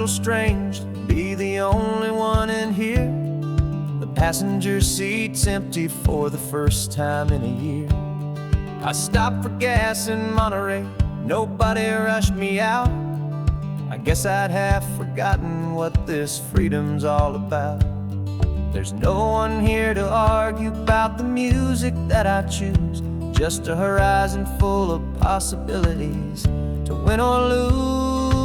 little strange to be the only one in here. The passenger seat's empty for the first time in a year. I stopped for gas in Monterey, nobody rushed me out. I guess I'd have forgotten what this freedom's all about. There's no one here to argue about the music that I choose, just a horizon full of possibilities to win or lose.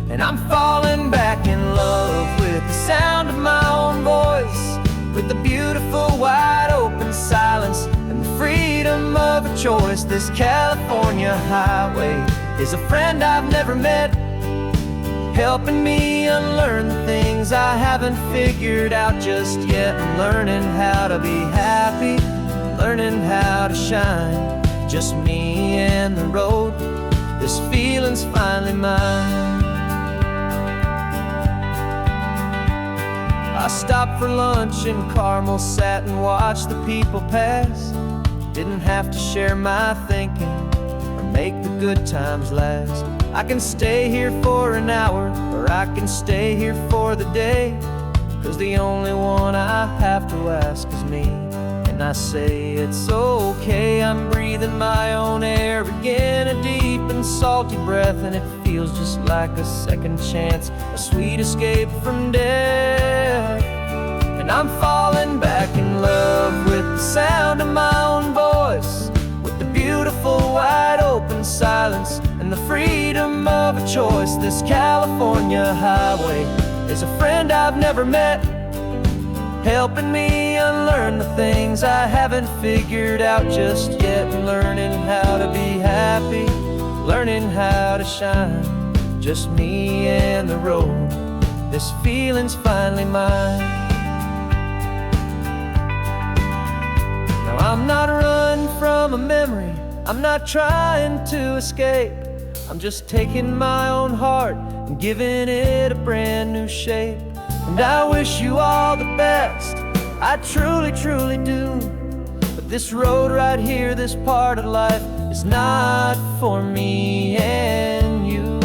And I'm falling back in love with the sound of my own voice, with the beautiful wide open silence and the freedom of a choice. This California highway is a friend I've never met, helping me unlearn the things I haven't figured out just yet. I'm learning how to be happy, learning how to shine, just me and the road. This feeling's finally mine. I stopped for lunch in Carmel, sat and watched the people pass. Didn't have to share my thinking or make the good times last. I can stay here for an hour, or I can stay here for the day, 'cause the only one I have to ask is me. And I say it's okay, I'm breathing my own air again, a deep and salty breath, and it feels just like a second chance, a sweet escape from death. And I'm falling back in love with the sound of my own voice, with the beautiful wide open silence and the freedom of a choice. This California highway is a friend I've never met, helping me unlearn the things I haven't figured out just yet. Learning how to be happy, learning how to shine, just me and the road. This feeling's finally mine. Now I'm not running from a memory, I'm not trying to escape. I'm just taking my own heart and giving it a brand new shape. And I wish you all the best, I truly, truly do. But this road right here, this part of life, is not for me and you.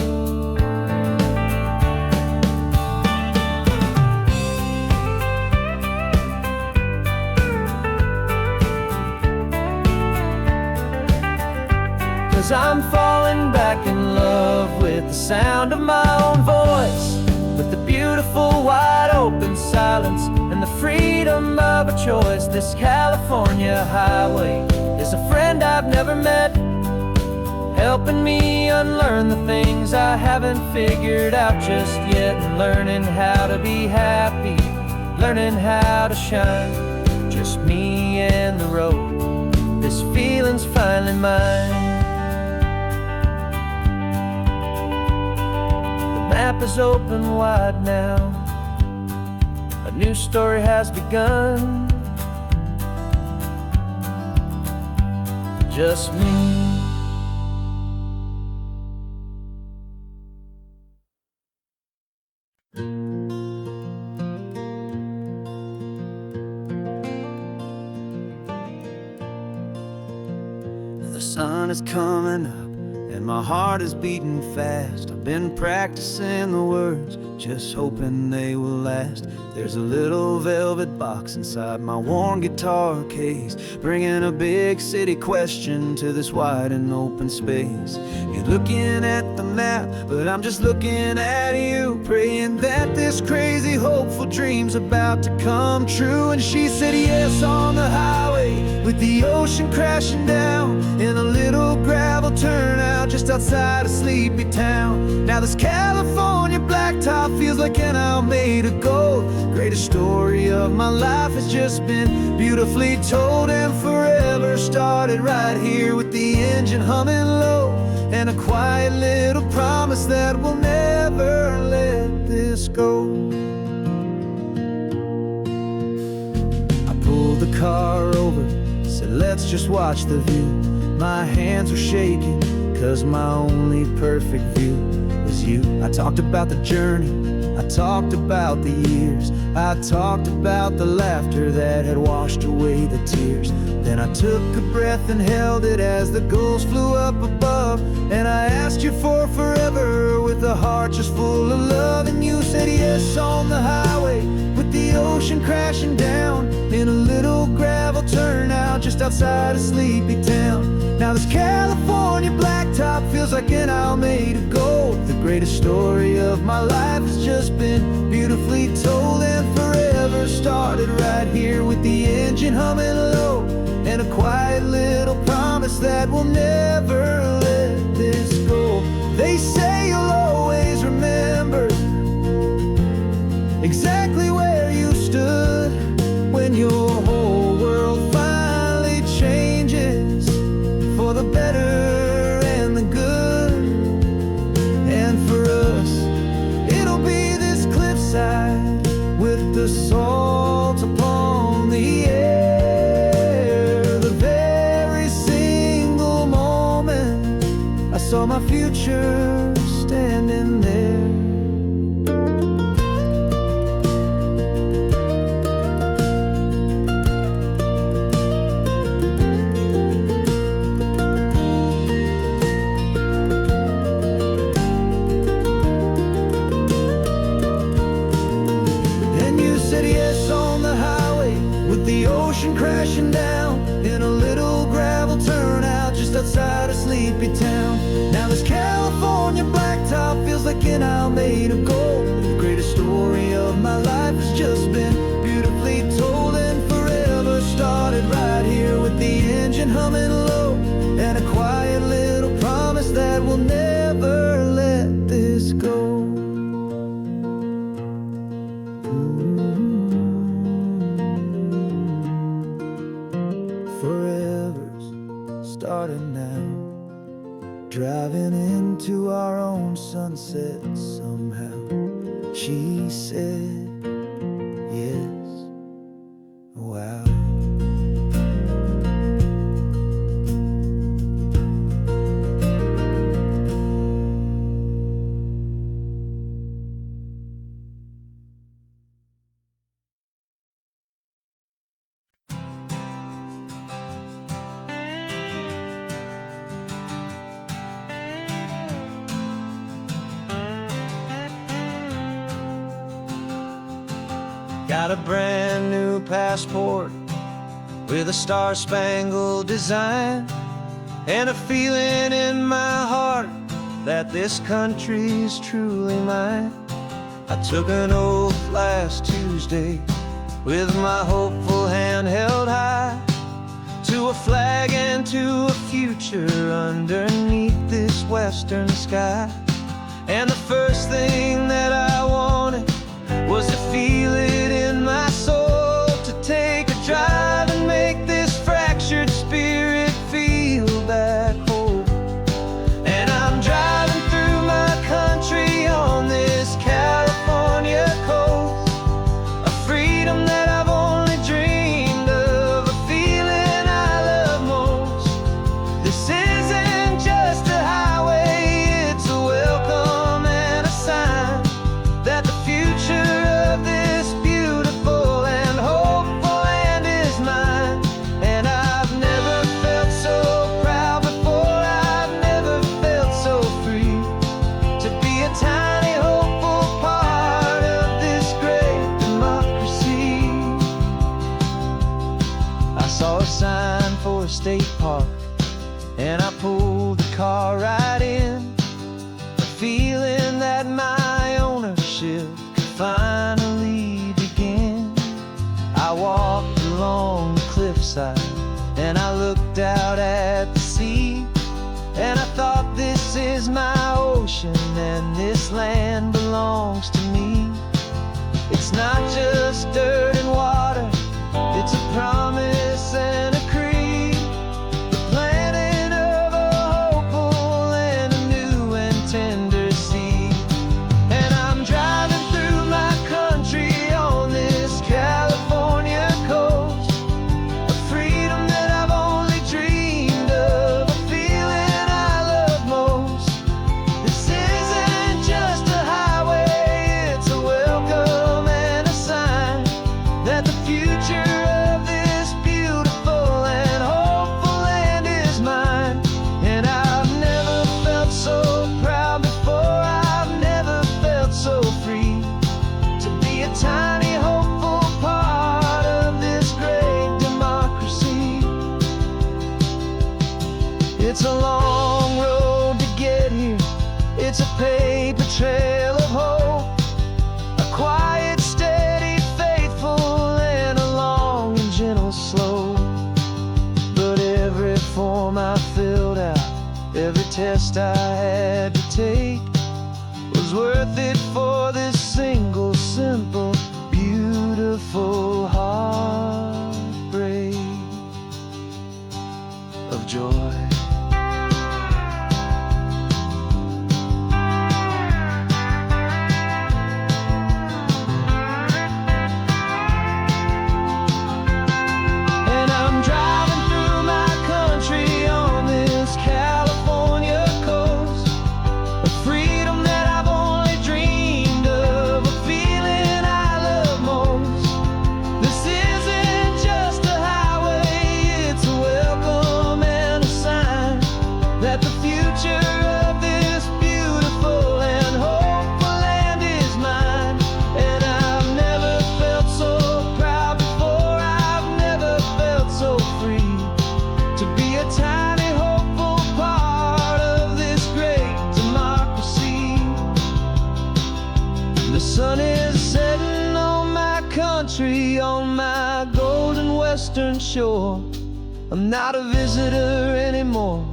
Cause I'm falling back in love with the sound of my own voice, with the beautiful wide open silence and the freedom of a choice. This California highway is a friend I've never met, helping me unlearn the things I haven't figured out just yet. And learning how to be happy, learning how to shine, just me and the road. This feeling's finally mine. The map is open wide now, a new story has begun, just me. The sun is coming up and my heart is beating fast. I've been practicing the words, just hoping they will last. There's a little velvet box inside my worn guitar case, bringing a big city question to this wide and open space. You're looking at the map, but I'm just looking at you, praying that this crazy hopeful dream's about to come true. And she said yes on the highway, with the ocean crashing down in a little gravel turnout just outside a sleepy town. Now this California blacktop feels like an owl made of gold. Greatest story of my life has just been beautifully told, and forever started right here with the engine humming low, and a quiet little promise that we'll never let this go. I pulled the car over, said let's just watch the view. My hands were shaking, cause my only perfect view was you. I talked about the journey I talked about the years, I talked about the laughter that had washed away the tears. Then I took a breath and held it as the gulls flew up above. And I asked you for forever with a heart just full of love. And you said yes on the highway with the ocean crashing down in a little gravel turnout just outside of Sleepy Town. Now this California blacktop feels like an isle made of gold. The greatest story of my life has just been beautifully told, and forever started right here with the engine humming low, and a quiet little promise that we'll never let this go. They say you'll always remember exactly where you stood when your whole world finally changes for the better and the good. And for us, it'll be this cliffside with the salt upon the air. The very single moment I saw my future standing there. The ocean crashing down in a little gravel turnout just outside of Sleepy Town. Now this California blacktop feels like an isle made of gold. The greatest story of my life has just been beautifully told, and forever started right here with the engine humming low, and a quiet little promise that we'll never let this go. Forever's started now, driving into our own sunset somehow. She said yes, wow. Got a brand new passport with a star-spangled design, and a feeling in my heart that this country's truly mine. I took an oath last Tuesday with my hopeful hand held high, to a flag and to a future underneath this western sky. And the first thing that I wanted was to feel it in my soul, to take a drive and make this fractured spirit feel back home. And I'm driving through my country on this California coast, a freedom that I've only dreamed of, a feeling I love most. This isn't just a highway, it's a welcome and a sign that the future of this beautiful and hopeful land is mine. And I've never felt so proud before, I've never felt so free, to be a tiny hopeful part of this great democracy. I saw a sign for a state park, and I pulled the car right in, a feeling that my ownership could finally begin. I walked along the cliffside and I looked out at the sea, and I thought, this is my ocean and this land belongs to me. It's not just dirt and water, it's a promise and a creed, the planting of a hopeful and a new and tender seed. And I'm driving through my country on this California coast, a freedom that I've only dreamed of, a feeling I love most. This isn't just a highway, it's a future of this beautiful and hopeful land is mine. And I've never felt so proud before, I've never felt so free to be a tiny hopeful part of this great democracy. It's a long road to get here, it's a paper trail of hope, a quiet, steady, faithful, and a long and gentle slope. But every form I filled out, every test I had to take, was worth it for this single, simple, beautiful heartbreak of joy. On my golden western shore, I'm not a visitor anymore.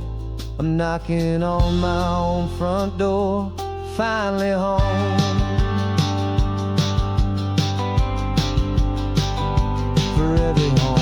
I'm knocking on my own front door, finally home. Forever home.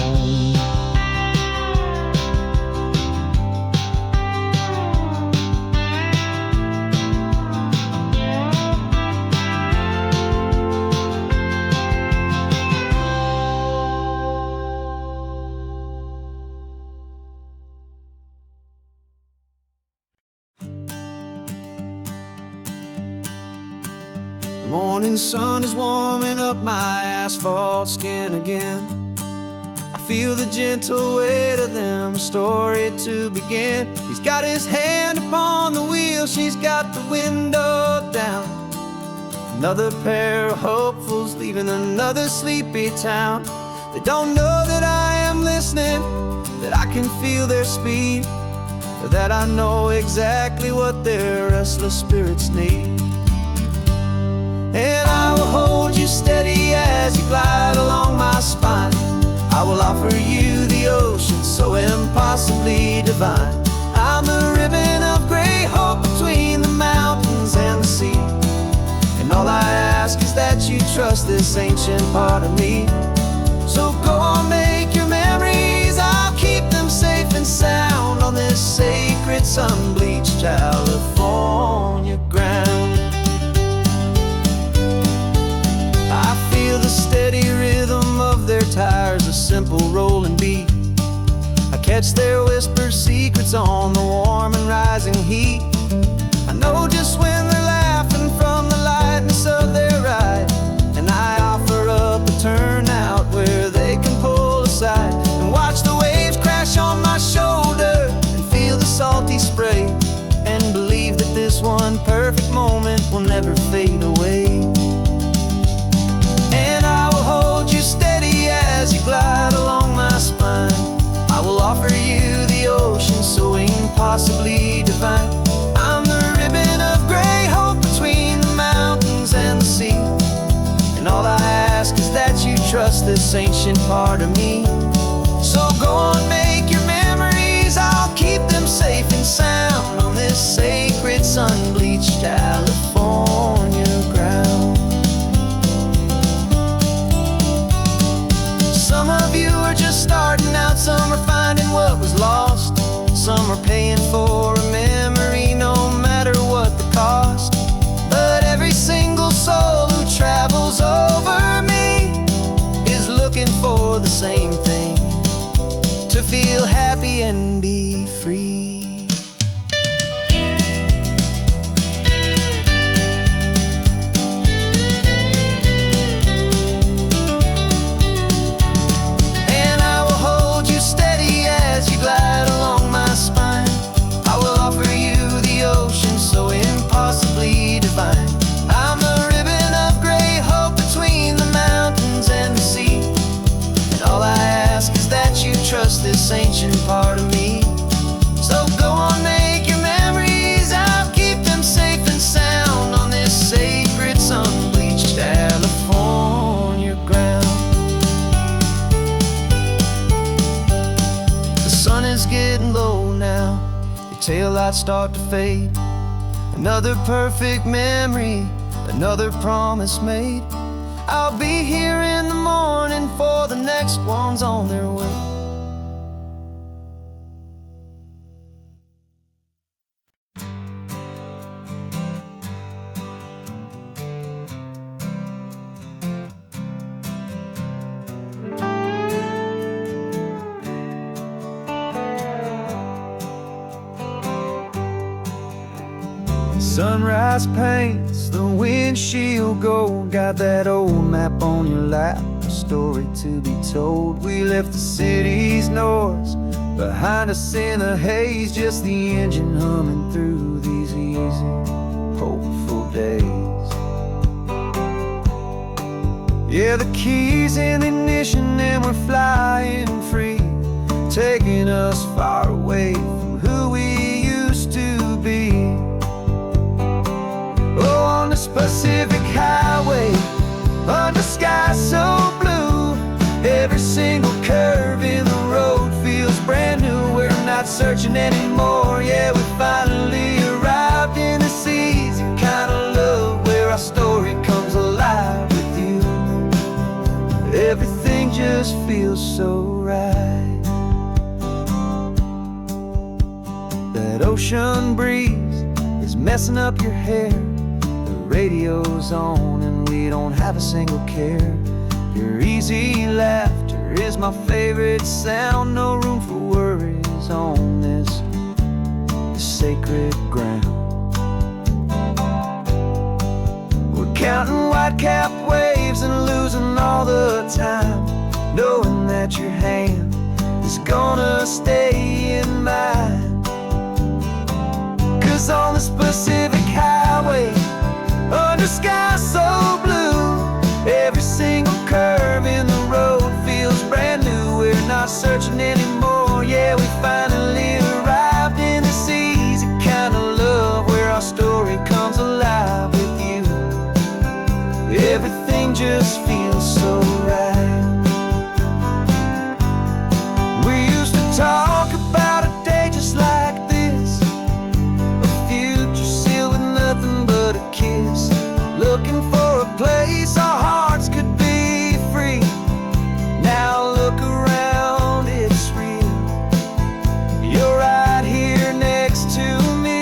The morning sun is warming up my asphalt skin again. I feel the gentle weight of them, a story to begin. He's got his hand upon the wheel, she's got the window down. Another pair of hopefuls leaving another sleepy town. They don't know that I am listening, that I can feel their speed, or that I know exactly what their restless spirits need. And I will hold you steady as you glide along my spine. I will offer you the ocean so impossibly divine. I'm the ribbon of gray hope between the mountains and the sea. And all I ask is that you trust this ancient part of me. So go on, make your memories, I'll keep them safe and sound on this sacred sun-bleached California ground. I feel the steady rhythm of their tires, a simple rolling beat. I catch their whispered secrets on the warm and rising heat. I know just when they're laughing from the lightness of their ride, and I offer up a turnout where they can pull aside and watch the waves crash on my shoulder and feel the salty spray, and believe that this one perfect moment will never fade away. And I will hold you steady as you glide along my spine. I will offer you the ocean so impossibly divine. I'm the ribbon of gray hope between the mountains and the sea. And all I ask is that you trust this ancient part of me. So go on, make your memories, I'll keep them safe and sound on this sacred sun-bleached California ground. Some of you are just starting out, some are finding what was lost, some are paying for a memory no matter what the cost. But every single soul who travels over me is looking for the same thing, to feel happy and be free. trust this ancient part of me. So go on, make your memories, I'll keep them safe and sound on this sacred sun-bleached California ground. The sun is getting low now, your taillights start to fade. Another perfect memory, another promise made. I'll be here in the morning for the next ones on their way. Sunrise paints the windshield gold. Got that old map on your lap, a story to be told. We left the city's noise behind us in the haze, just the engine humming through these easy, hopeful days. Yeah, the keys in the ignition and we're flying free, taking us far away from who we used to be. Oh, on this Pacific highway, under skies so blue, every single curve in the road feels brand new. We're not searching anymore, yeah, we finally arrived in this easy kind of love where our story comes alive with you. Everything just feels so right. That ocean breeze is messing up your hair, radio's on and we don't have a single care. Your easy laughter is my favorite sound. No room for worries on this sacred ground. We're counting white-capped waves and losing all the time, knowing that your hand is gonna stay in mine. 'Cause on this Pacific highway, under sky so blue, every single curve in the road feels brand new. We're not searching anymore, yeah, we finally arrived in this easy kind of love where our story comes alive with you. Everything just feels so right. We used to talk about a day just like this, a future sealed with nothing but a kiss, looking for a place our hearts could be free. Now look around, it's real. You're right here next to me.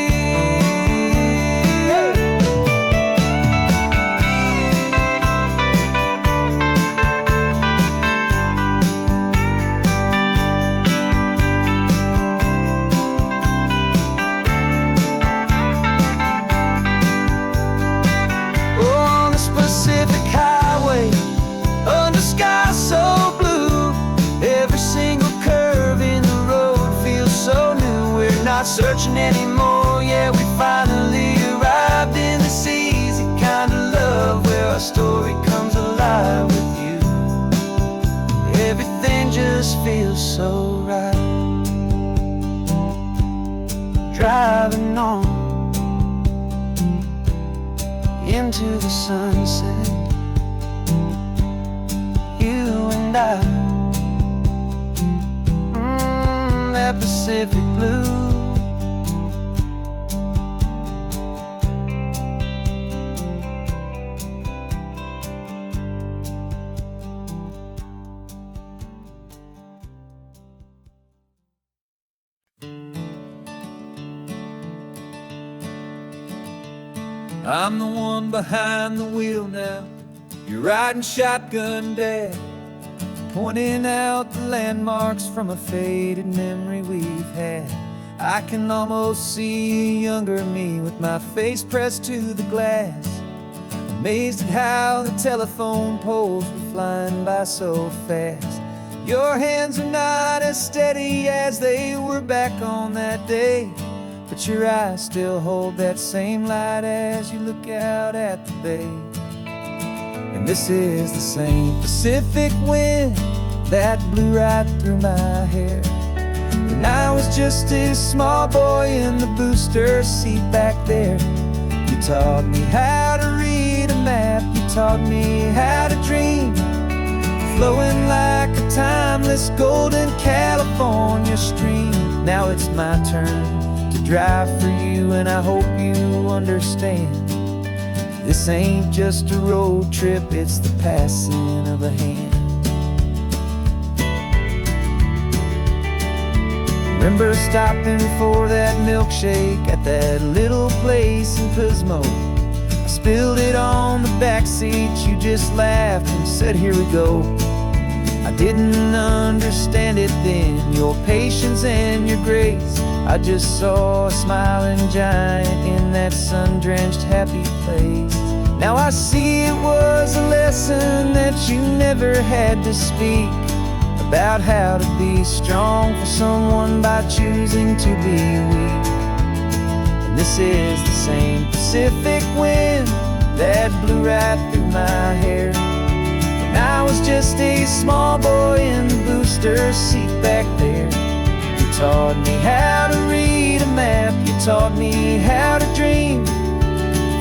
Pacific highway, under sky so blue, every single curve in the road feels so new. We're not searching anymore, yeah, we finally arrived in this easy kind of love where our story comes alive with you. Everything just feels so right. Driving on into the sunset, you and I, that Pacific blue. I'm the one behind the wheel now, you're riding shotgun, Dad, pointing out the landmarks from a faded memory we've had. I can almost see a younger me with my face pressed to the glass, amazed at how the telephone poles were flying by so fast. Your hands are not as steady as they were back on that day, but your eyes still hold that same light as you look out at the bay. And this is the same Pacific wind that blew right through my hair. When I was just a small boy in the booster seat back there, you taught me how to read a map, you taught me how to dream, flowing like a timeless golden California stream. Now it's my turn to drive for you, and I hope you understand. This ain't just a road trip, it's the passing of a hand. Remember stopping for that milkshake at that little place in Pismo. I spilled it on the back seat, you just laughed and said, "Here we go." I didn't understand it then, your patience and your grace. I just saw a smiling giant in that sun-drenched happy place. Now I see it was a lesson that you never had to speak, about how to be strong for someone by choosing to be weak. And this is the same Pacific wind that blew right through my hair. When I was just a small boy in the booster seat back there, you taught me how to read a map, you taught me how to dream,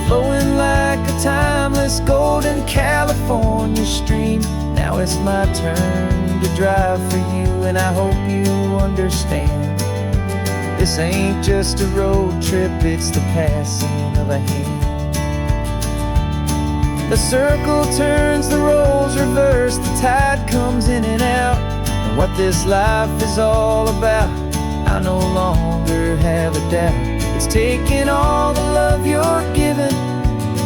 flowing like a timeless golden California stream. Now it's my turn to drive for you, and I hope you understand. This ain't just a road trip, it's the passing of a hand. The circle turns, the roles reverse, the tide comes in and out. And what this life is all about, I no longer have a doubt. It's taking all the love you're giving,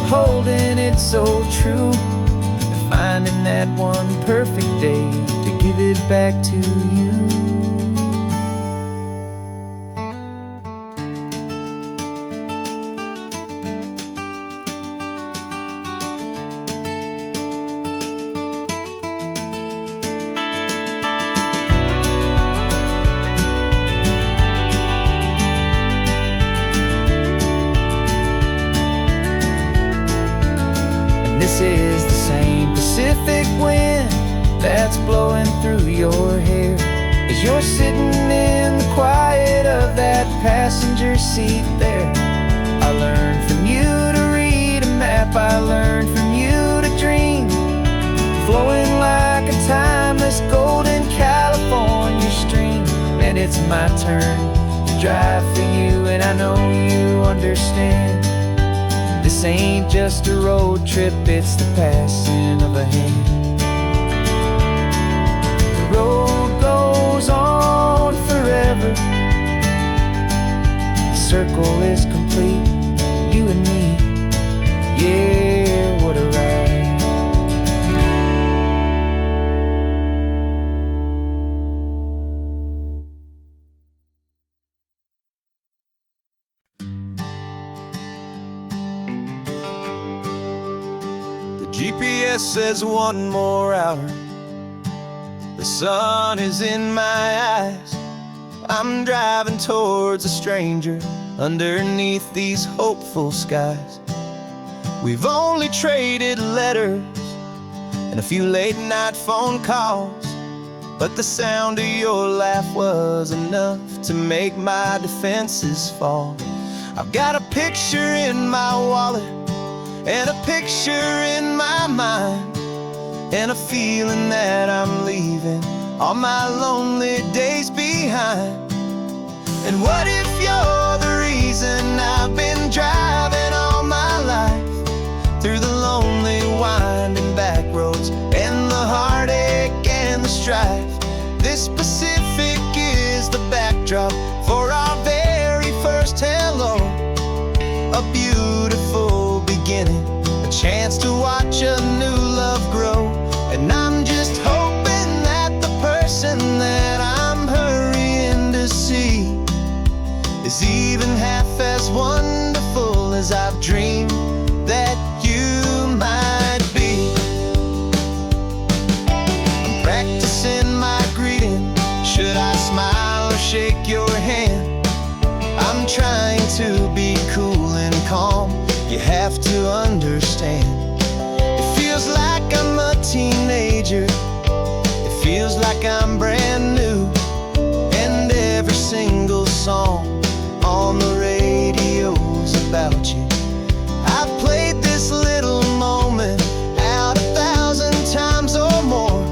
holding it so true, and finding that one perfect day to give it back to you. This is the same Pacific wind that's blowing through your hair, as you're sitting in the quiet of that passenger seat there. I learned from you to read a map, I learned from you to dream, flowing like a timeless golden California stream. And it's my turn to drive for you, and I know you understand. This ain't just a road trip, it's the passing of a hand. The road goes on forever, the circle is complete, you and me, yeah, what a ride. GPS says one more hour, the sun is in my eyes. I'm driving towards a stranger underneath these hopeful skies. We've only traded letters and a few late night phone calls, but the sound of your laugh was enough to make my defenses fall. I've got a picture in my wallet and a picture in my mind, and a feeling that I'm leaving all my lonely days behind. And what if you're the reason I've been driving all my life, through the lonely winding back roads and the heartache and the strife? This Pacific is the backdrop for our very first hello, a beautiful beginning, a chance to watch a new love grow. And I'm just hoping that the person that I'm hurrying to see is even half as wonderful as I've dreamed that you might be. I'm practicing my greeting, should I smile or shake your hand? I'm trying to be cool and calm, you have to understand. It feels like I'm a teenager, it feels like I'm brand new. And every single song on the radio's about you. I've played this little moment out 1,000 times or more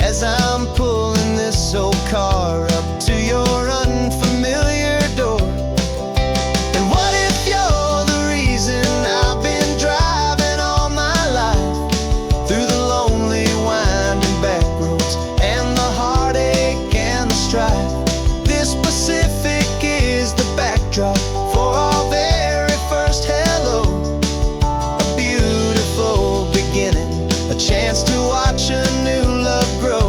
as I'm pulling this old car up to your unfamiliar door. And what if you're the reason I've been driving all my life through the lonely winding back roads and the heartache and the strife? This Pacific is the backdrop for our very first hello. A beautiful beginning, a chance to watch a new love grow.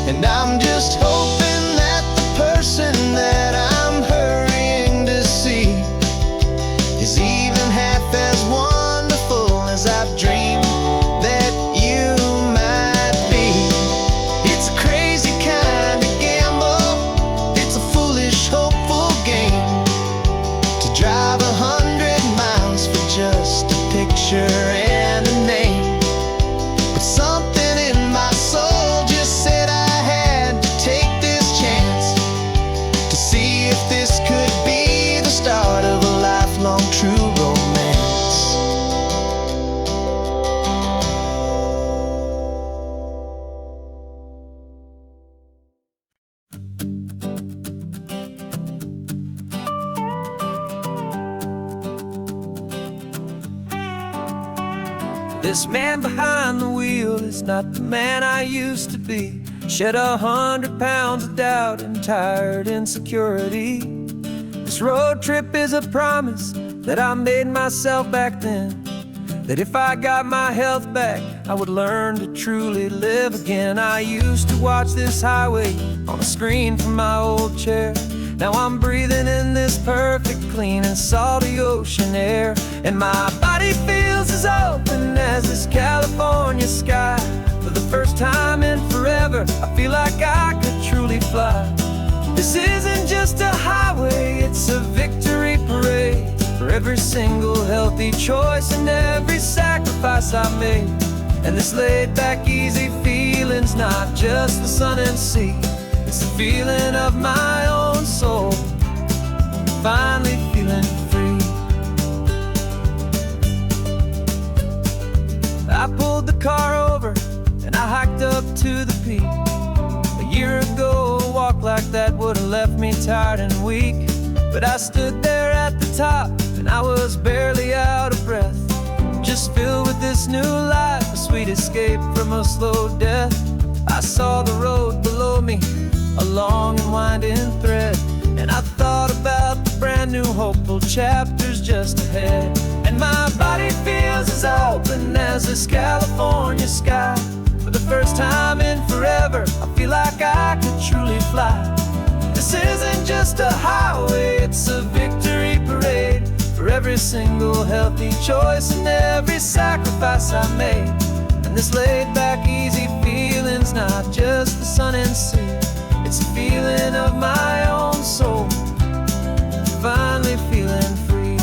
And I'm just hoping that the person that I'm hurrying to see is even half as wonderful as I've dreamed that you might be. It's a crazy kind of gamble, it's a foolish, hopeful game to drive 100 miles for just a picture and a name. But something in my soul just said I had to take this chance to see if this could be the start of a lifelong true romance. This man behind the wheel is not the man I used to be. Shed 100 pounds of doubt and tired insecurity. This road trip is a promise that I made myself back then, that if I got my health back, I would learn to truly live again. I used to watch this highway on a screen from my old chair. Now I'm breathing in this perfect, clean and salty ocean air. And my body feels as open as this California sky. For the first time in forever, I feel like I could truly fly. This isn't just a highway, it's a victory parade for every single healthy choice and every sacrifice I made. And this laid back, easy feeling's not just the sun and sea. It's the feeling of my own soul, finally feeling free. I pulled the car over and I hiked up to the peak. A year ago, a walk like that would have left me tired and weak. But I stood there at the top and I was barely out of breath, just filled with this new life, a sweet escape from a slow death. I saw the road below me, a long and winding thread, and I thought about the brand new hopeful chapters just ahead. And my body feels as open as this California sky. For the first time in forever, I feel like I could truly fly. This isn't just a highway, it's a victory parade for every single healthy choice and every sacrifice I made. And this laid back, easy feeling's not just the sun and sea. It's a feeling of my own soul, finally feeling free.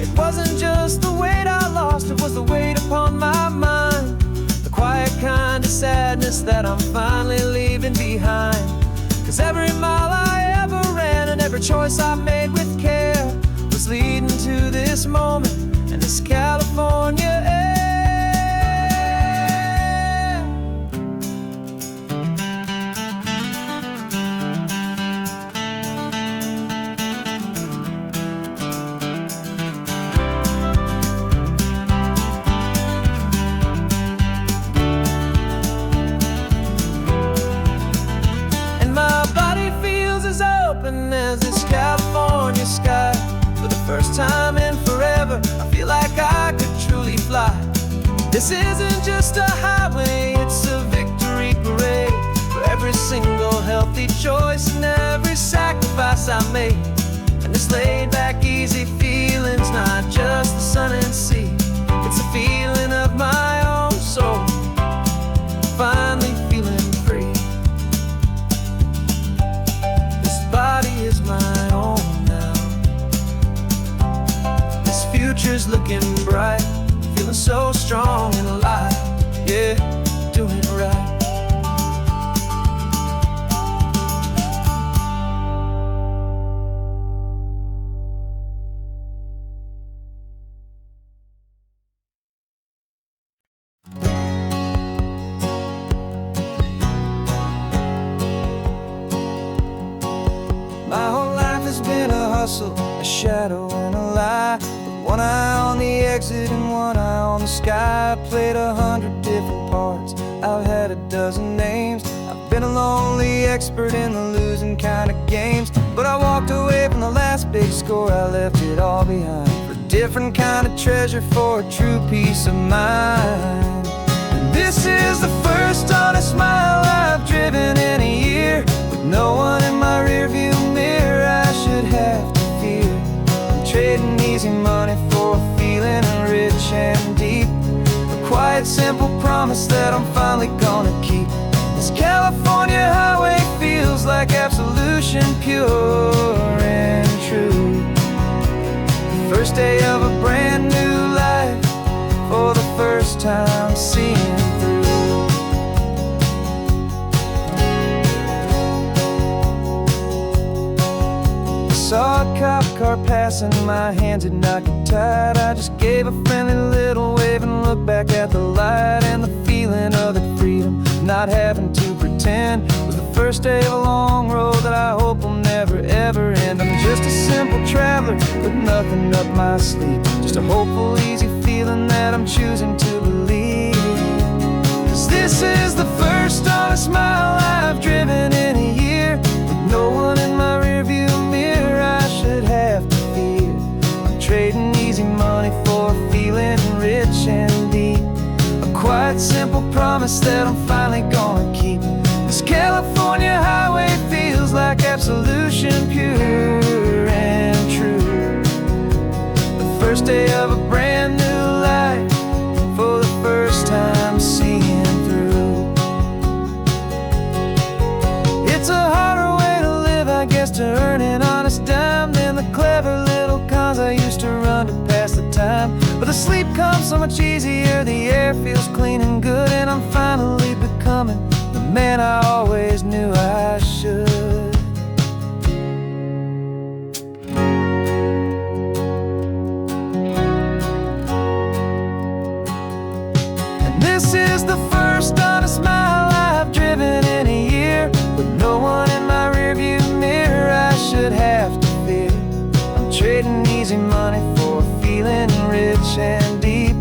It wasn't just the weight I lost, it was the weight upon my mind. The quiet kind of sadness that I'm finally leaving behind. 'Cause every mile I ever ran and every choice I made with care was leading to this moment and this California air. As this California sky. For the first time in forever, I feel like I could truly fly. This isn't just a highway, it's a victory parade for every single healthy choice and every sacrifice I made. And this laid back, easy feeling's not just the sun and sea. It's a feeling of my own soul, finally feeling free. This body is my own now. This future's looking bright, feeling so strong and alive. hustle, a shadow and a lie. With one eye on the exit and one eye on the sky. I played 100 different parts, I've had a dozen names. I've been a lonely expert in the losing kind of games. But I walked away from the last big score, I left it all behind for a different kind of treasure, for a true peace of mind. And this is the first honest mile I've driven in a year, with no one in my rearview mirror I should have to fear. I'm trading easy money for a feeling rich and deep, a quiet simple promise that I'm finally gonna keep. This California highway feels like absolution, pure and true. The first day of a brand new life, for the first time seeing through. I saw a cop car passing, my hands had not got tied. I just gave a friendly little wave and looked back at the light. And the feeling of the freedom, not having to pretend, was the first day of a long road that I hope will never ever end. I'm just a simple traveler with nothing up my sleeve, just a hopeful, easy feeling that I'm choosing to believe. 'Cause this is the first honest mile I've driven in a year, with no one in my rearview mirror I should have to fear. I'm trading easy money for a feeling rich and deep, a quiet simple promise that I'm finally gonna keep. This California highway feels like absolution, pure and true. The first day of a brand new life, for the first time seeing through. It's a harder way to live, I guess, to earn an honest dime than the clever little cons I used to run to pass the time. But the sleep comes so much easier, the air feels clean and good, and I'm finally becoming the man I always knew I should. And this is the first honest mile I've driven in a year, with no one in my rearview mirror I should have to fear. I'm trading easy money for a feeling rich and deep,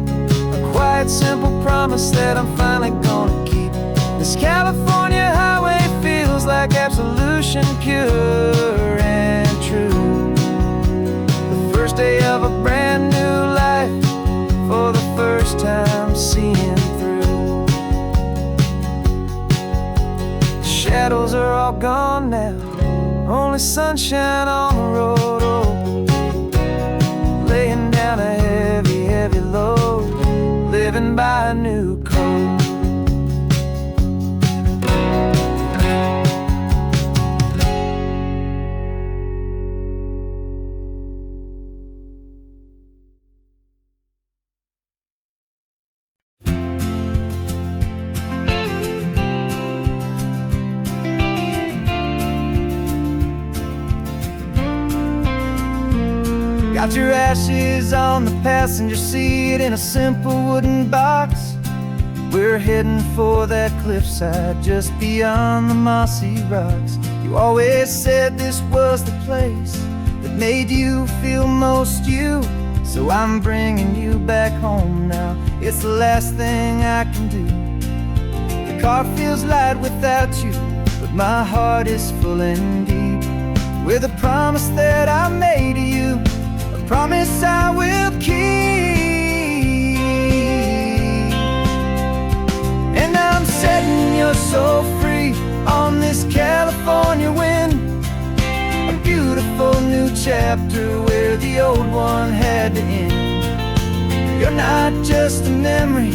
a quiet simple promise that I'm finally gonna keep. This California highway feels like absolution, pure and true. The first day of a brand new life, for the first time seeing through. The shadows are all gone now, only sunshine on the road. Oh, laying down a heavy, heavy load, living by a new code. Got your ashes on the passenger seat in a simple wooden box. We're heading for that cliffside just beyond the mossy rocks. You always said this was the place that made you feel most you, so I'm bringing you back home now. It's the last thing I can do. The car feels light without you, but my heart is full and deep with a promise that I made to you, a promise I will keep. And I'm setting your soul free on this California wind, a beautiful new chapter where the old one had to end. You're not just a memory,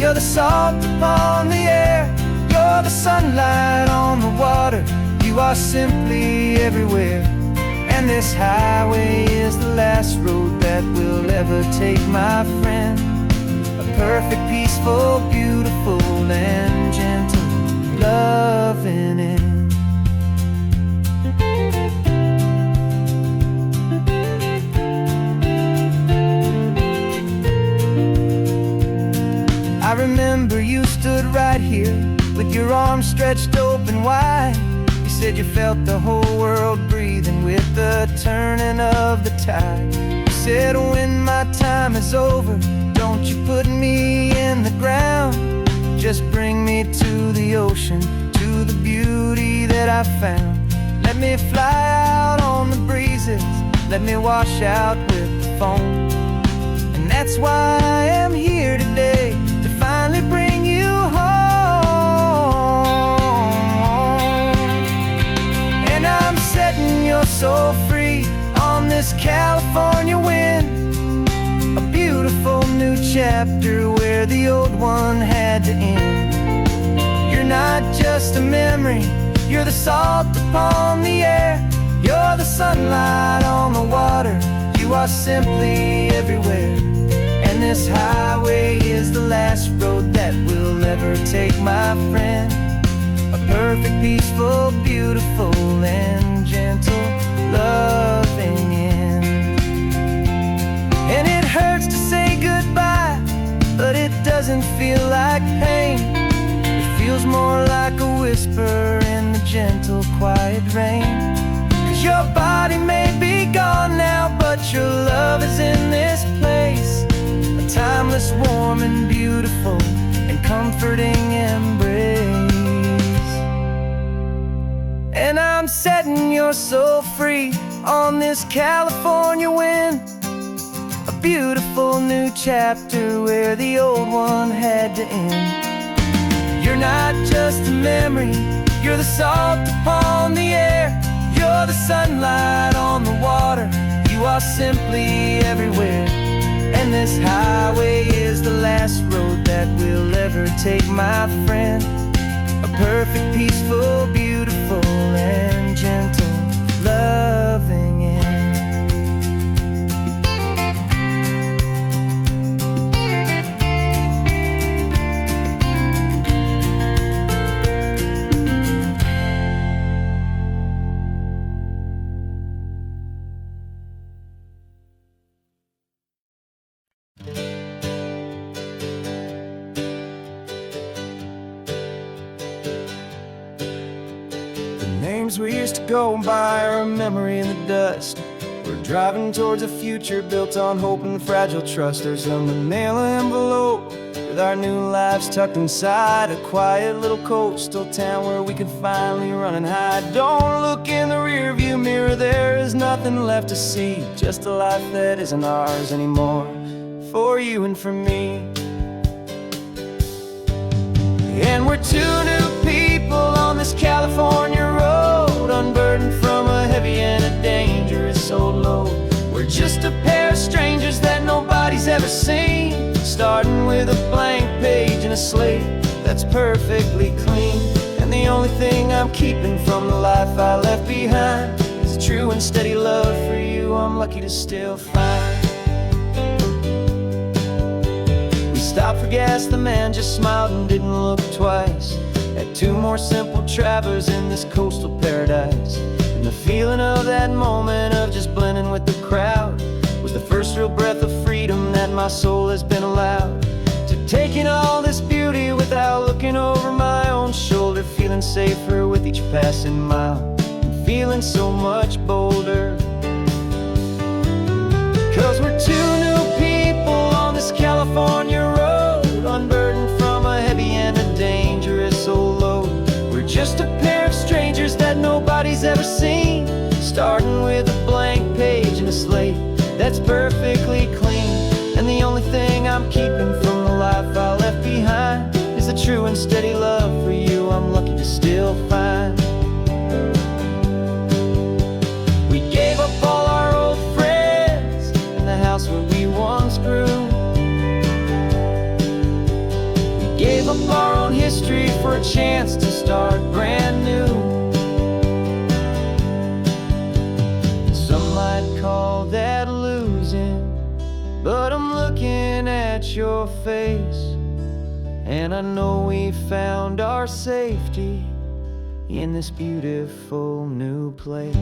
you're the salt upon the air, you're the sunlight on the water, you are simply everywhere. And this highway is the last road that we'll ever take, my friend. A perfect, peaceful, beautiful, and gentle loving end. I remember you stood right here with your arms stretched open wide. You said you felt the whole world breathing with the turning of the tide. You said when my time is over, don't you put me in the ground. Just bring me to the ocean, to the beauty that I found. Let me fly out on the breezes, let me wash out with the foam. And that's why I am here today, to finally bring you home. And I'm setting your soul free on this California wind, a beautiful new chapter where the old one had to end. You're not just a memory, you're the salt upon the air. You're the sunlight on the water, you are simply everywhere. And this highway is the last road that we'll ever take, my friend. A perfect, peaceful, beautiful, and gentle, loving end. And it hurts to say goodbye, but it doesn't feel like pain. It feels more like a whisper in the gentle, quiet rain. 'Cause your body may be gone now, but your love is in this place, a timeless, warm, and beautiful, and comforting embrace. And I'm setting your soul free on this California wind, a beautiful new chapter where the old one had to end. You're not just a memory, you're the salt upon the air. You're the sunlight on the water, you are simply everywhere. And this highway is the last road that we'll ever take, my friend. A perfect, peaceful, beautiful, and gentle, loving end. Names we used to go by are a memory in the dust. We're driving towards a future built on hope and fragile trust. There's a manila envelope with our new lives tucked inside, a quiet little coastal town where we can finally run and hide. Don't look in the rearview mirror, there is nothing left to see, just a life that isn't ours anymore, for you and for me. And we're two new people on this California road, unburdened from a heavy and a dangerous old load. We're just a pair of strangers that nobody's ever seen, starting with a blank page and a slate that's perfectly clean. And the only thing I'm keeping from the life I left behind is a true and steady love for you I'm lucky to still find. We stopped for gas, the man just smiled and didn't look twice. Had two more simple travelers in this coastal paradise. And the feeling of that moment of just blending with the crowd was the first real breath of freedom that my soul has been allowed to take in all this beauty without looking over my own shoulder, feeling safer with each passing mile, and feeling so much bolder. 'Cause we're two new people on this California road, unburdened from a heavy and a dangerous old load. We're just a pair of strangers that nobody's ever seen, starting with a blank page and a slate that's perfectly clean. And the only thing I'm keeping from the life I left behind is the true and steady love for you I'm lucky to still find. We gave up all our old friends and the house where we once grew. We gave up our own history for a chance to start brand new. Some might call that losing, but I'm looking at your face, and I know we found our safety in this beautiful new place.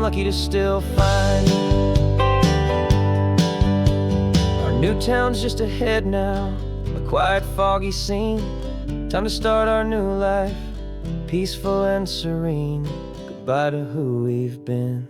lucky to still find you. Our new town's just ahead now, a quiet, foggy scene. Time to start our new life, peaceful and serene. Goodbye to who we've been.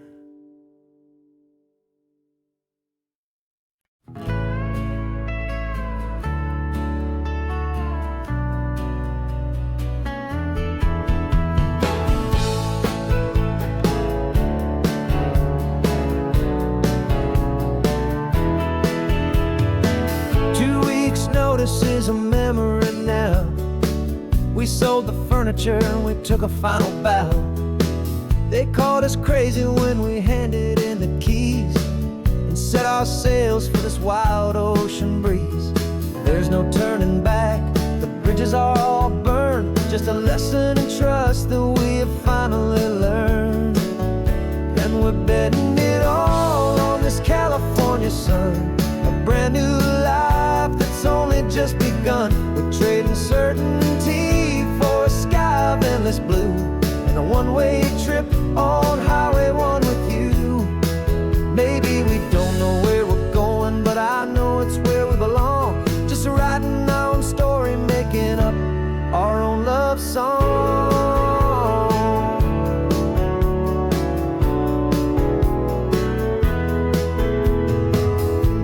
Notice is a memory now. We sold the furniture and we took a final bow. They called us crazy when we handed in the keys and set our sails for this wild ocean breeze. There's no turning back, the bridges are all burned. Just a lesson in trust that we have finally learned. And we're betting it all on this California sun, a brand new life that's only just begun. We're trading certainty for a sky of endless blue and a one-way trip on Highway 1 with you. Maybe we don't know where we're going, but I know it's where we belong. Just writing our own story, making up our own love song.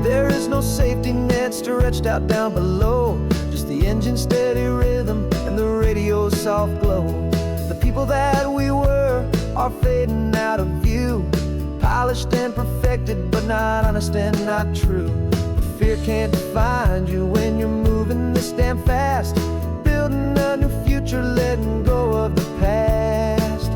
There is no safety net stretched out down below, just the engine's steady rhythm and the radio's soft glow. The people that we were are fading out of view, polished and perfected, but not honest and not true. Fear can't define you when you're moving this damn fast, building a new future, letting go of the past.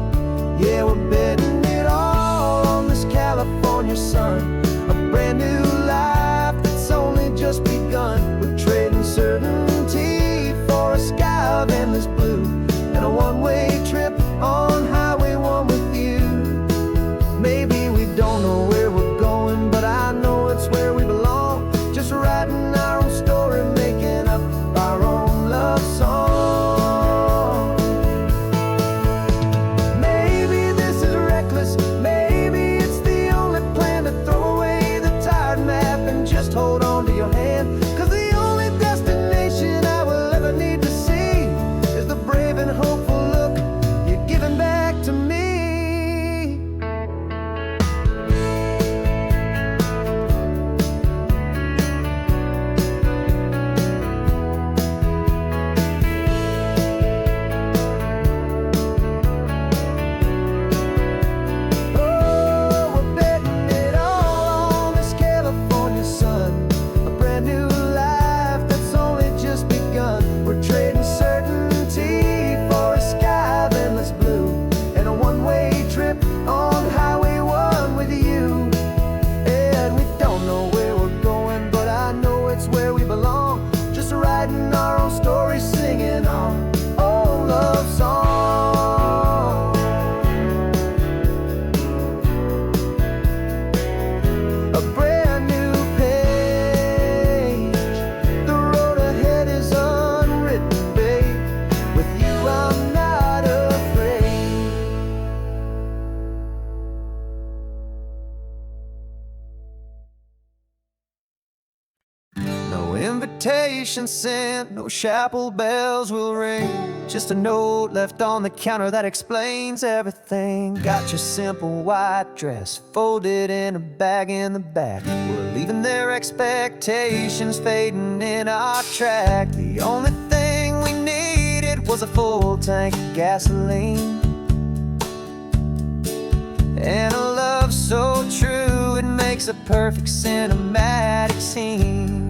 Yeah, we're betting it all on this California sun, a brand new life that's only just begun. We're trading certainty for a sky of endless blue and a one-way trip on Highway 1 with you. Maybe we don't know where we're going, but I know it's where we belong. Just writing our own story, making up our own love song. Maybe this is reckless, maybe it's the only plan to throw away the tired map and just hold on to your hand. 'Cause the only destination I will ever need to see is the brave and hopeful look you're giving back to me. Invitation sent, no chapel bells will ring. Just a note left on the counter that explains everything. Got your simple white dress folded in a bag in the back. We're leaving their expectations fading in our track. The only thing we needed was a full tank of gasoline and a love so true it makes a perfect cinematic scene.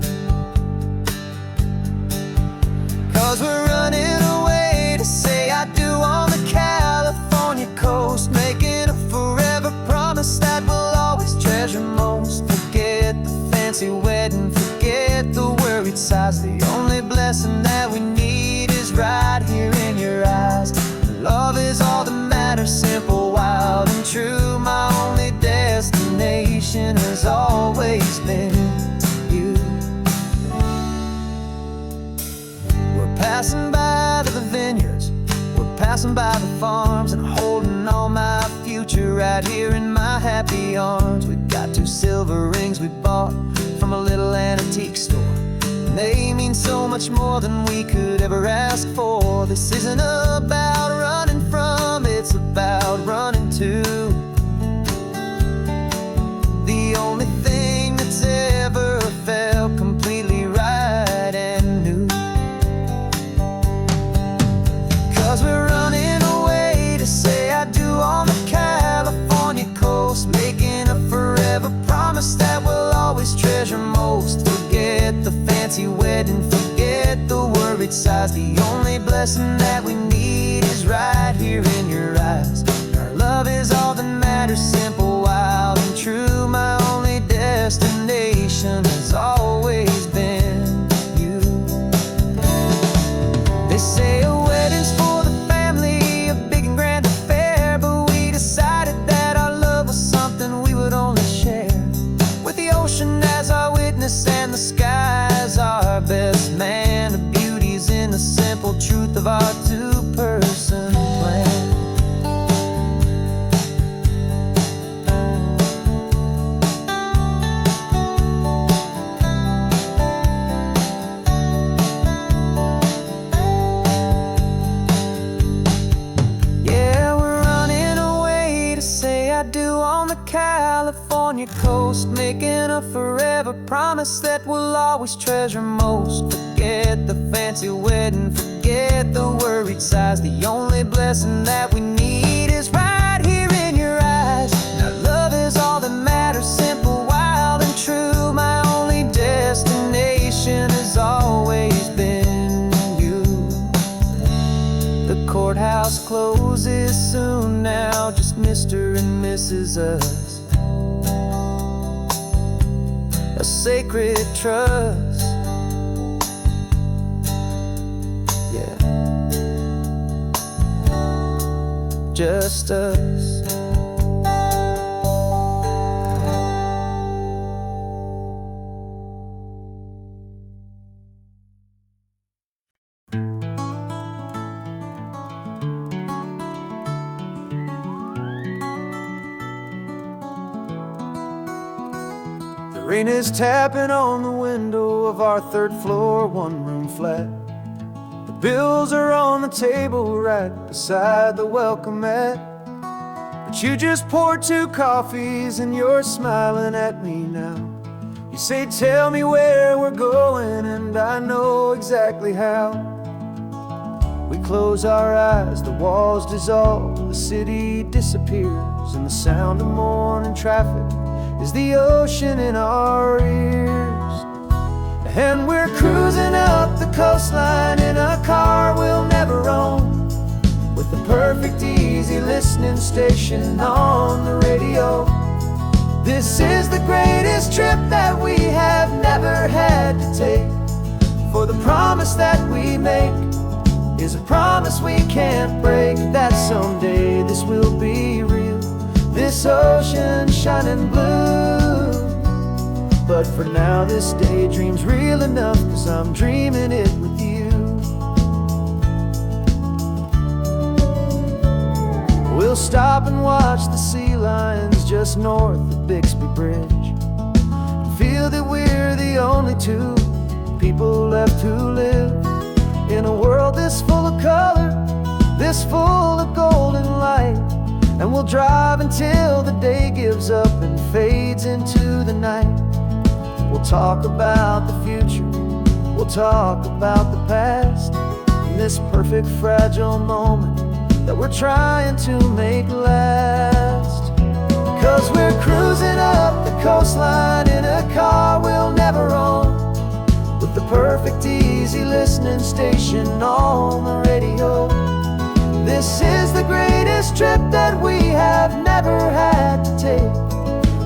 'Cause we're running away to say I do on the California coast, making a forever promise that we'll always treasure most. Forget the fancy wedding, forget the worried sighs. The only blessing that we need is right here in your eyes. Love is all that matters, simple, wild, and true. My only destination has always been you. Passing by the vineyards, we're passing by the farms, and holding all my future right here in my happy arms. We've got 2 silver rings we bought from a little antique store, and they mean so much more than we could ever ask for. This isn't about running from, it's about running to the only thing that's ever felt completely right and new. 'Cause we're running away to say I do on the California coast, making a forever promise that we'll always treasure most. Forget the fancy wedding, forget the worried sighs. The only blessing that we need is right here in your eyes. Our love is all that matters, simple, wild, and true. My only destination has always been you. They say a wedding's for the family, a big and grand affair, but we decided that our love was something we would only share with the ocean as our witness and the sky as our best man. The beauty's in the simple truth of our 2-person plan. California coast, making a forever promise that we'll always treasure most. Forget the fancy wedding, forget the worried sighs. The only blessing that we need is right here in your eyes. Now love is all that matters, simple, wild, and true. My only destination has always been you. The courthouse closes soon now, just Mr. and Mrs. Us. A sacred trust, yeah, just us. Rain is tapping on the window of our 3rd floor, 1-room flat. The bills are on the table right beside the welcome mat. But you just poured 2 coffees and you're smiling at me now. You say, tell me where we're going, and I know exactly how. We close our eyes, the walls dissolve, the city disappears, and the sound of morning traffic is the ocean in our ears. And we're cruising up the coastline in a car we'll never own, with the perfect easy listening station on the radio. This is the greatest trip that we have never had to take, for the promise that we make is a promise we can't break, that someday this will be real, this ocean shining blue. But for now this daydream's real enough, 'cause I'm dreaming it with you. We'll stop and watch the sea lions just north of Bixby Bridge, and feel that we're the only 2 people left who live in a world this full of color, this full of golden light. And we'll drive until the day gives up and fades into the night. We'll talk about the future, we'll talk about the past, in this perfect fragile moment that we're trying to make last. 'Cause we're cruising up the coastline in a car we'll never own, with the perfect easy listening station on the radio. This is the greatest trip that we have never had to take,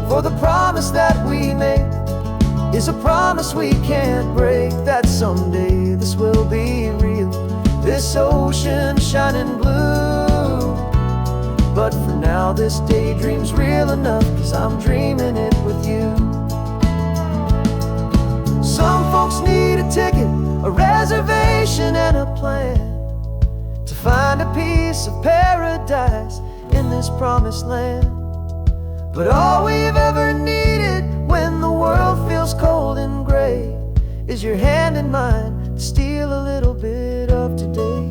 for the promise that we make is a promise we can't break, that someday this will be real, this ocean shining blue. But for now this daydream's real enough, 'cause I'm dreaming it with you. Some folks need a ticket, a reservation and a plan to find a piece of paradise in this promised land. But all we've ever needed when the world feels cold and gray is your hand in mine to steal a little bit of today.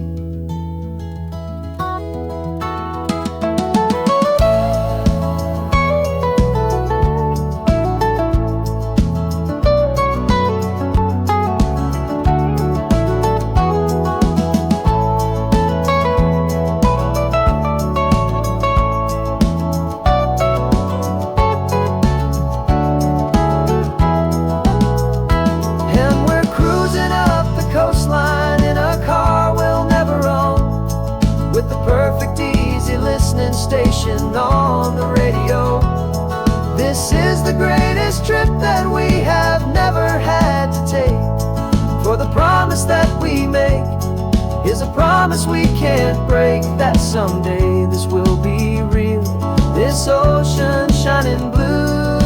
Station on the radio. This is the greatest trip that we have never had to take. For the promise that we make is a promise we can't break, that someday this will be real, this ocean shining blue.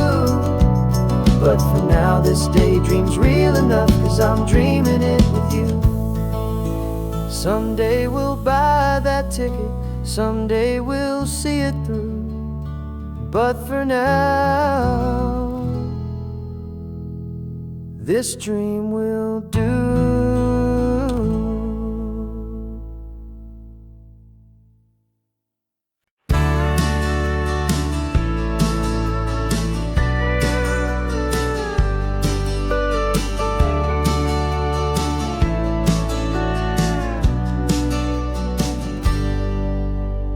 But for now this daydream's real enough, 'cause I'm dreaming it with you. Someday we'll buy that ticket, someday we'll see it through. But for now, this dream will do.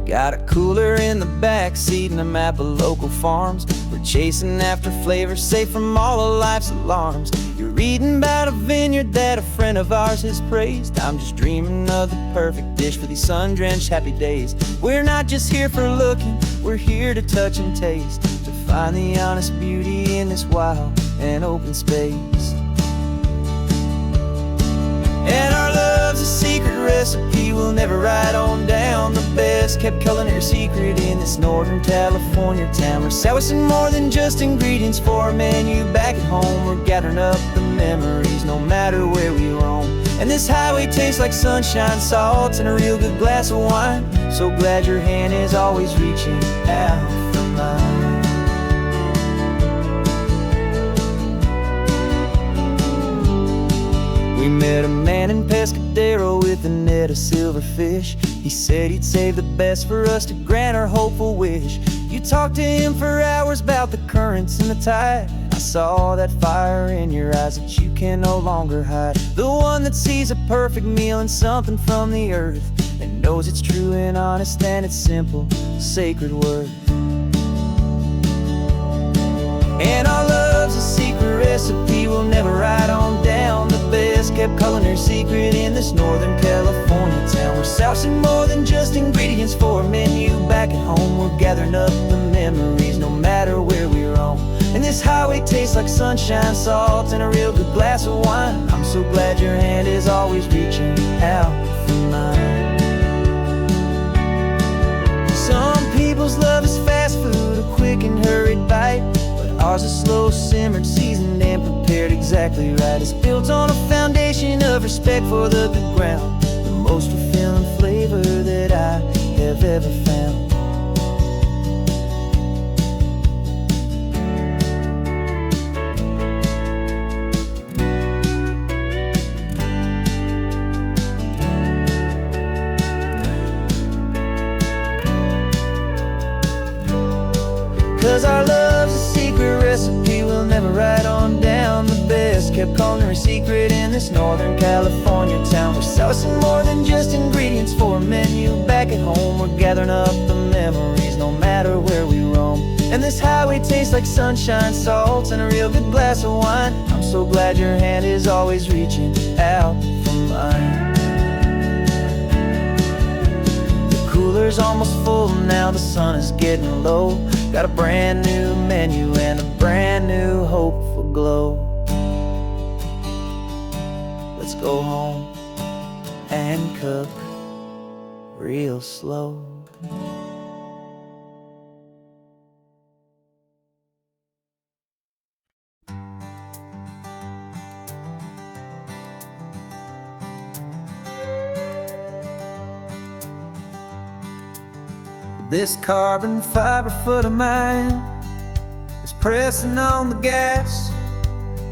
Got a cooler in the back seat and a map of local farms. We're chasing after flavors safe from all of life's alarms. You're reading about a vineyard that a friend of ours has praised. I'm just dreaming of the perfect dish for these sun-drenched happy days. We're not just here for looking, we're here to touch and taste, to find the honest beauty in this wild and open space. And our love's a secret recipe we'll never write on down. The best kept culinary secret in this Northern California town. We're selling more than just ingredients for a menu back at home. We're gathering up the memories no matter where we roam. And this highway tastes like sunshine, salt, and a real good glass of wine. So glad your hand is always reaching out for mine. We met a man in Pescadero with a net of silverfish. He said he'd save the best for us to grant our hopeful wish. You talked to him for hours about the currents and the tide. I saw that fire in your eyes that you can no longer hide. The one that sees a perfect meal in something from the earth, and knows it's true and honest and it's simple, sacred worth. And our love's a secret recipe we'll never write on down. The best kept culinary secret in this Northern California town. We're sourcing more than just ingredients for a menu back at home. We're gathering up the memories no matter where we roam. And this highway tastes like sunshine, salt, and a real good glass of wine. I'm so glad your hand is always reaching out for mine. Some people's love is fast food, a quick and hurried bite. Ours is slow simmered, seasoned, and prepared exactly right. It's built on a foundation of respect for the good ground, the most fulfilling flavor that I have ever found. 'Cause our love's a secret recipe we'll never write on down. The best kept culinary secret in this Northern California town. We're sourcing more than just ingredients for a menu back at home. We're gathering up the memories no matter where we roam. And this highway tastes like sunshine, salt, and a real good glass of wine. I'm so glad your hand is always reaching out for mine. The cooler's almost full now, the sun is getting low. Got a brand new menu and a brand new hopeful glow. Let's go home and cook real slow. This carbon fiber foot of mine pressing on the gas,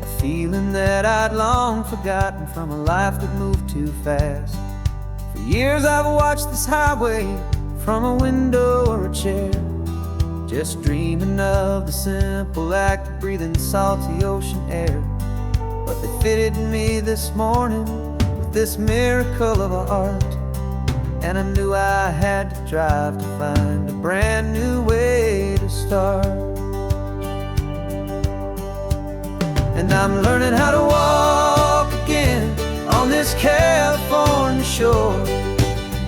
a feeling that I'd long forgotten from a life that moved too fast. For years I've watched this highway from a window or a chair, just dreaming of the simple act of breathing salty ocean air. But they fitted me this morning with this miracle of art, and I knew I had to drive to find a brand new way to start. And I'm learning how to walk again on this California shore,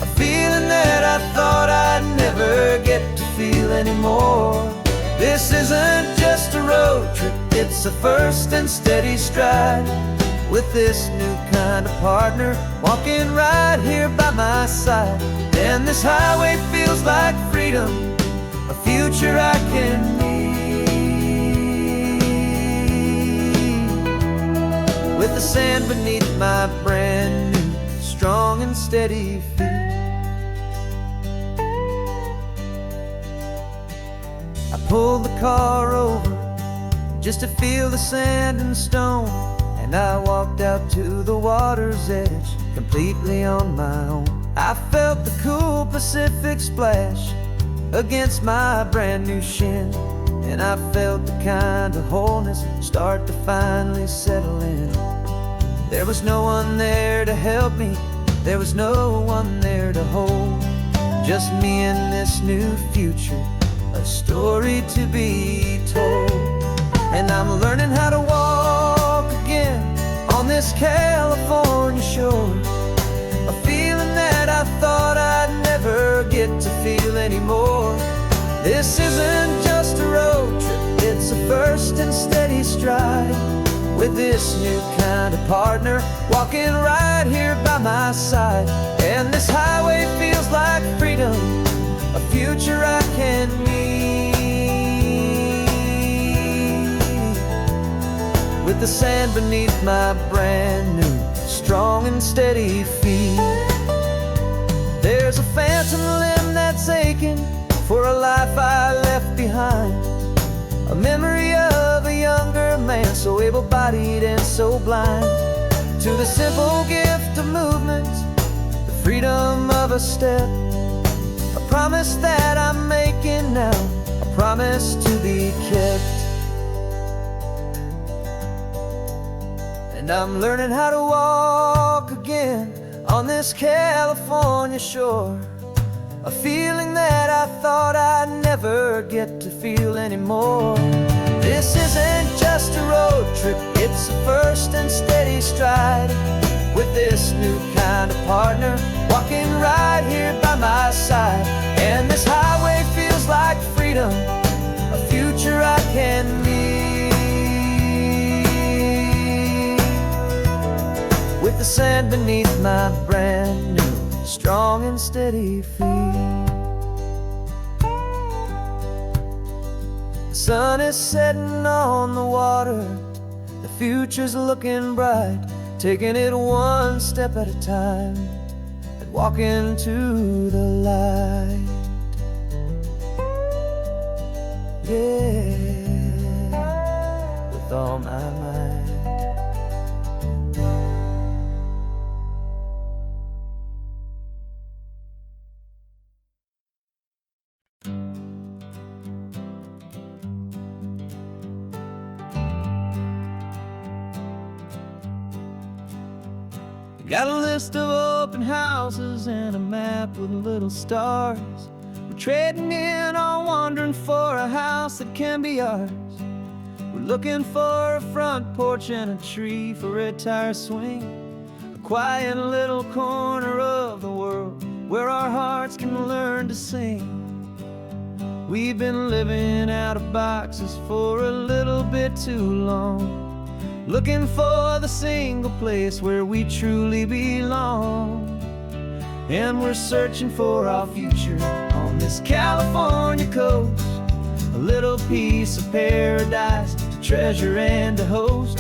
a feeling that I thought I'd never get to feel anymore. This isn't just a road trip, it's a first and steady stride, with this new kind of partner walking right here by my side. And this highway feels like freedom, a future I can need, with the sand beneath my brand new strong and steady feet. I pulled the car over just to feel the sand and stone, and I walked out to the water's edge completely on my own. I felt the cool Pacific splash against my brand new shin, and I felt the kind of wholeness start to finally settle in. There was no one there to help me, there was no one there to hold, just me and this new future, a story to be told. And I'm learning how to walk again on this California shore, a feeling that I thought I'd never get to feel anymore. This isn't just a road trip, it's a first and steady stride, with this new kind of partner walking right here by my side. And this highway feels like freedom, a future I can need, with the sand beneath my brand new strong and steady feet. There's a phantom limb that's aching for a life I left behind, a memory of a younger man so able-bodied and so blind, to the simple gift of movement, the freedom of a step, a promise that I'm making now, a promise to be kept. And I'm learning how to walk again on this California shore, a feeling that I thought I'd never get to feel anymore. This isn't just a road trip, it's a first and steady stride, with this new kind of partner walking right here by my side. And this highway feels like freedom, a future I can need, with the sand beneath my brand new strong and steady feet. The sun is setting on the water, the future's looking bright, taking it one step at a time and walking to the light. Yeah, with all my might. Got a list of open houses and a map with little stars. We're trading in or wandering for a house that can be ours. We're looking for a front porch and a tree for a tire swing, a quiet little corner of the world where our hearts can learn to sing. We've been living out of boxes for a little bit too long, looking for the single place where we truly belong. And we're searching for our future on this California coast, a little piece of paradise to treasure and to host,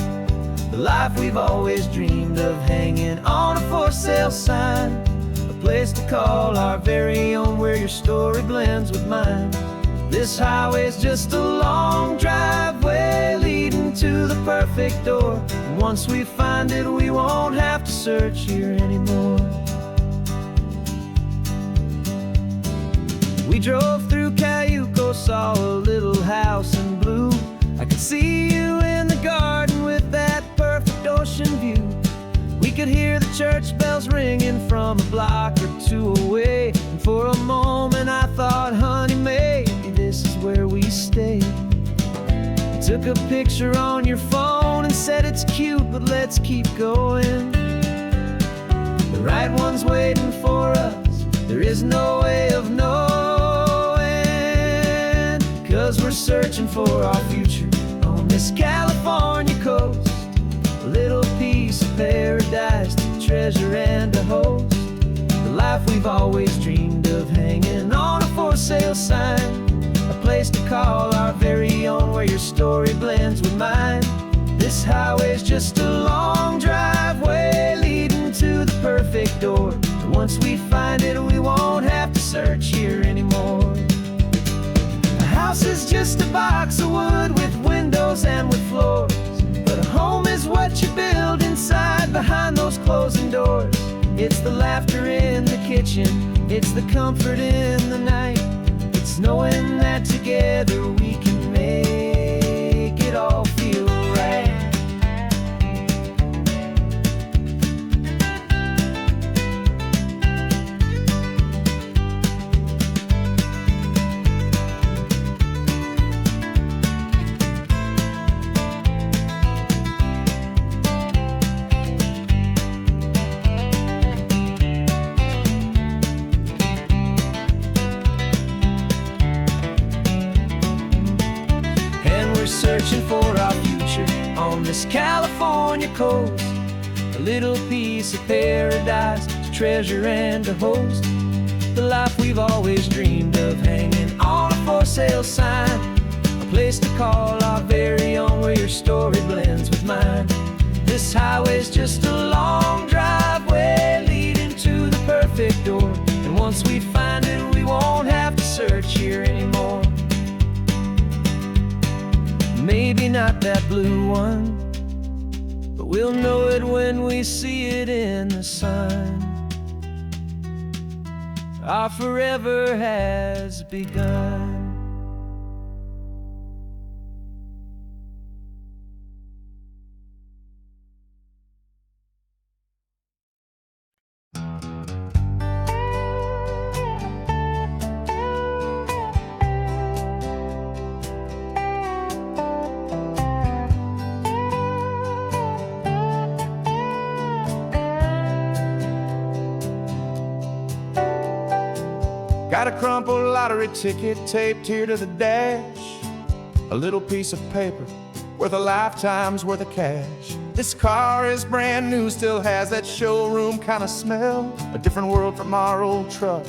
the life we've always dreamed of hanging on a for sale sign, a place to call our very own where your story blends with mine. This highway's just a long drive to the perfect door. And once we find it, we won't have to search here anymore. We drove through Cayuco, saw a little house in blue. I could see you in the garden with that perfect ocean view. We could hear the church bells ringing from a block or two away. And for a moment I thought, honey, maybe this is where we stay. You took a picture on your phone and said it's cute, but let's keep going. The right one's waiting for us, there is no way of knowing, 'cause we're searching for our future on this California coast. A little piece of paradise to treasure and to host. The life we've always dreamed of, hanging on a for sale sign. A place to call our very own, where your story blends with mine. This highway's just a long driveway leading to the perfect door. And once we find it, we won't have to search here anymore. A house is just a box of wood with windows and with floors. But a home is what you build inside behind those closing doors. It's the laughter in the kitchen, it's the comfort in the night. It's knowing that together we can make it all feel right. Searching for our future on this California coast. A little piece of paradise to treasure and to host. The life we've always dreamed of, hanging on a for sale sign. A place to call our very own, where your story blends with mine. This highway's just a long driveway leading to the perfect door. And once we find it, we won't have to search here anymore. Maybe not that blue one, but we'll know it when we see it in the sun. Our forever has begun. Got a crumpled lottery ticket taped here to the dash. A little piece of paper worth a lifetime's worth of cash. This car is brand new, still has that showroom kind of smell. A different world from our old truck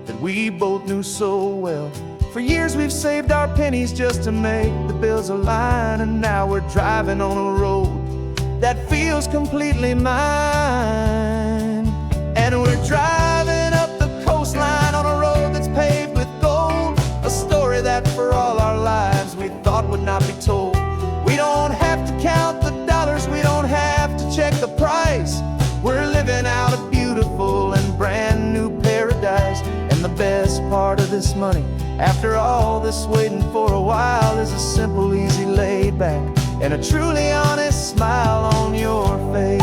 that we both knew so well. For years we've saved our pennies just to make the bills align. And now we're driving on a road that feels completely mine. And we're driving up the coastline on a road that's paved with gold. A story that for all our lives we thought would not be told. We don't have to count the dollars, we don't have to check the price. We're living out a beautiful and brand new paradise. And the best part of this money, after all this waiting for a while, is a simple, easy, laid back and a truly honest smile on your face.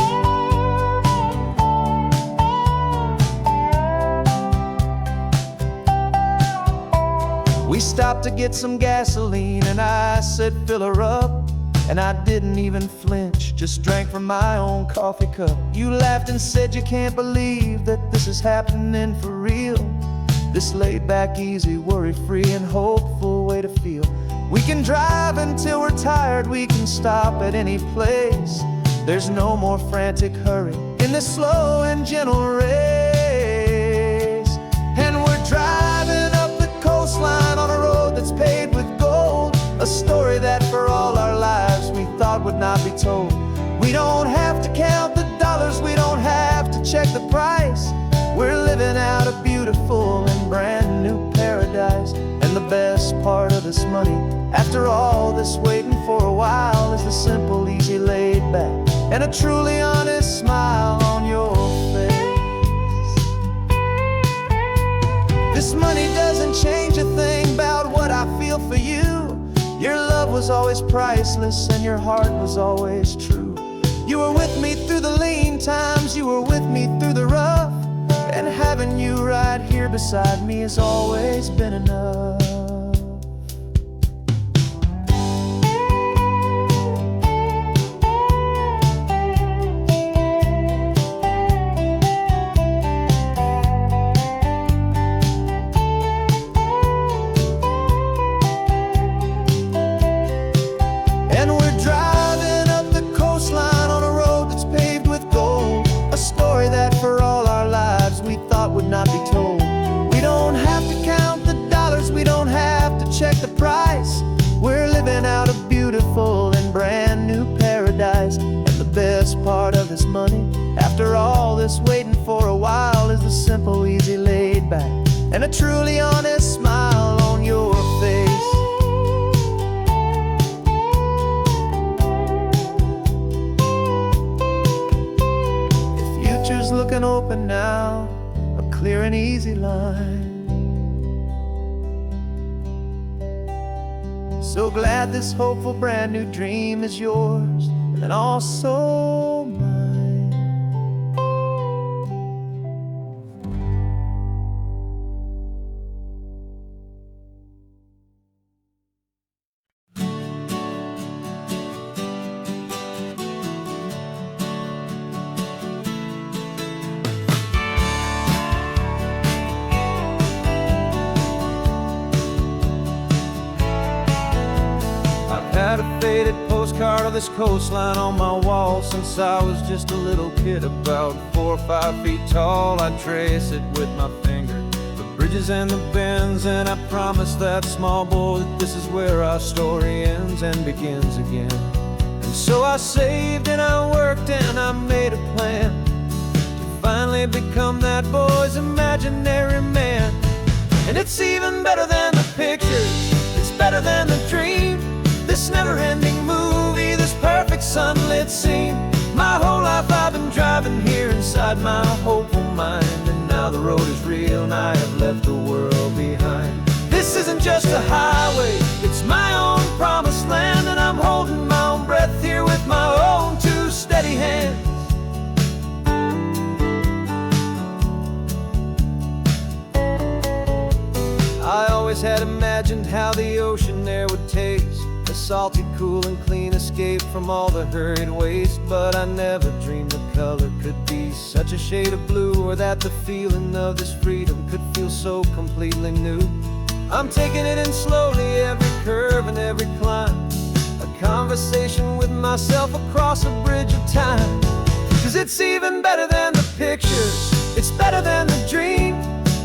We stopped to get some gasoline and I said fill her up. And I didn't even flinch, just drank from my own coffee cup. You laughed and said you can't believe that this is happening for real. This laid back, easy, worry-free and hopeful way to feel. We can drive until we're tired, we can stop at any place. There's no more frantic hurry in this slow and gentle race. And we're driving up the coastline on a road that's paved with gold. A story that for all our lives we thought would not be told. We don't have to count the dollars, we don't have to check the price. We're living out a beautiful and brand new paradise. And the best part of the this money. After all this waiting for a while is the simple, easy, laid back, and a truly honest smile on your face. This money doesn't change a thing about what I feel for you. Your love was always priceless and your heart was always true. You were with me through the lean times, you were with me through the rough, and having you right here beside me has always been enough. And we're driving up the coastline on a road that's paved with gold, a story that for all our lives we thought would not be told. We don't have to count the dollars, we don't have to check the price. We're living out a beautiful and brand new paradise. And the best part of this money, after all this waiting for a while, is the simple, easy, laid back, and a truly honest smile on your face. Looking open now, a clear and easy line. So glad this hopeful brand new dream is yours and also mine. Had a faded postcard of this coastline on my wall since I was just a little kid, about 4 or 5 feet tall. I trace it with my finger, the bridges and the bends, and I promised that small boy that this is where our story ends and begins again. And so I saved and I worked and I made a plan to finally become that boy's imaginary man. And it's even better than the pictures, it's better than the dream, this never-ending movie, this perfect sunlit scene. My whole life I've been driving here inside my hopeful mind, and now the road is real and I have left the world behind. This isn't just a highway, it's my own promised land, and I'm holding my own breath here with my own 2 steady hands. I always had imagined how the ocean there would taste, a salty, cool and clean escape from all the hurried waste. But I never dreamed the color could be such a shade of blue, or that the feeling of this freedom could feel so completely new. I'm taking it in slowly, every curve and every climb, a conversation with myself across a bridge of time. 'Cause it's even better than the pictures, it's better than the dream,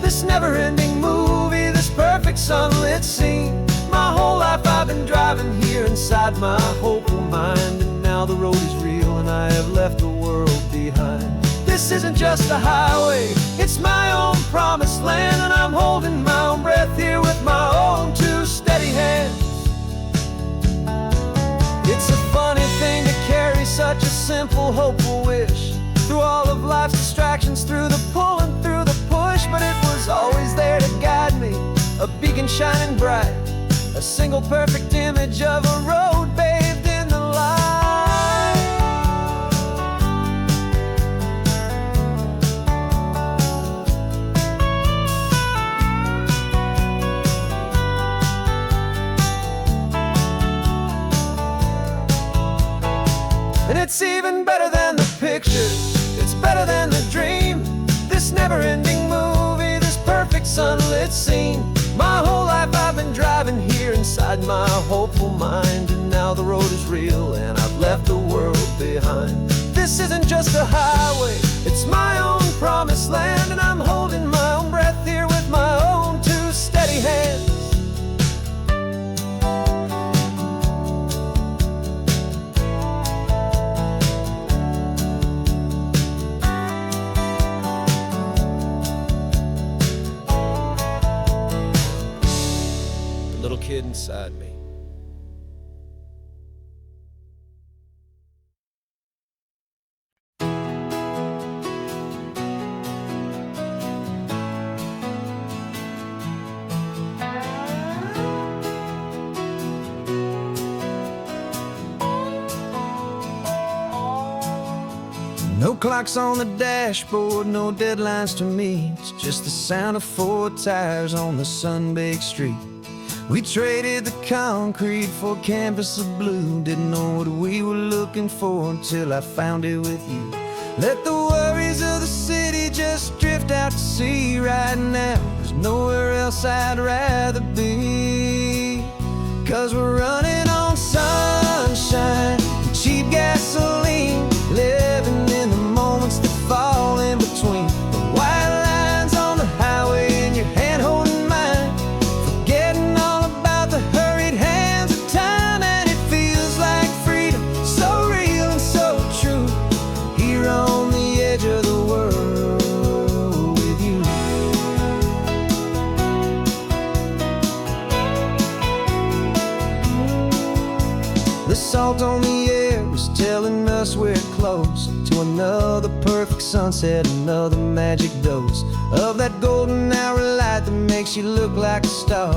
this never-ending movie, this perfect sunlit scene. My whole life I've been driving here inside my hopeful mind, and now the road is real and I have left the world behind. This isn't just a highway, it's my own promised land, and I'm holding my own breath here with my own 2 steady hands. It's a funny thing to carry such a simple, hopeful wish through all of life's distractions, through the pull and through the push, but it was always there to guide me, a beacon shining bright, a single perfect image of a road bathed in the light. And it's even better than the pictures, it's better than the dream, this never-ending movie, this perfect sunlit scene. My whole life I've been driving here inside my hopeful mind, and now the road is real and I've left the world behind. This isn't just a highway, it's my own promised land, and I'm holding my own breath here with my own 2 steady hands. Kid inside No clocks on the dashboard, no deadlines to meet. It's just the sound of 4 tires on the sun-baked street. We traded the concrete for a canvas of blue. Didn't know what we were looking for until I found it with you. Let the worries of the city just drift out to sea right now. There's nowhere else I'd rather be. 'Cause we're running on sunshine and cheap gasoline, living in the moments that fall in between. The white lines on the highway and your hand holding mine, forgetting all about the hurried hands of time. And it feels like freedom, so real and so true, here on the edge of the world with you. The salt on the air is telling us we're close to another perfect sunset, another magic dose of that golden hour light that makes you look like a star,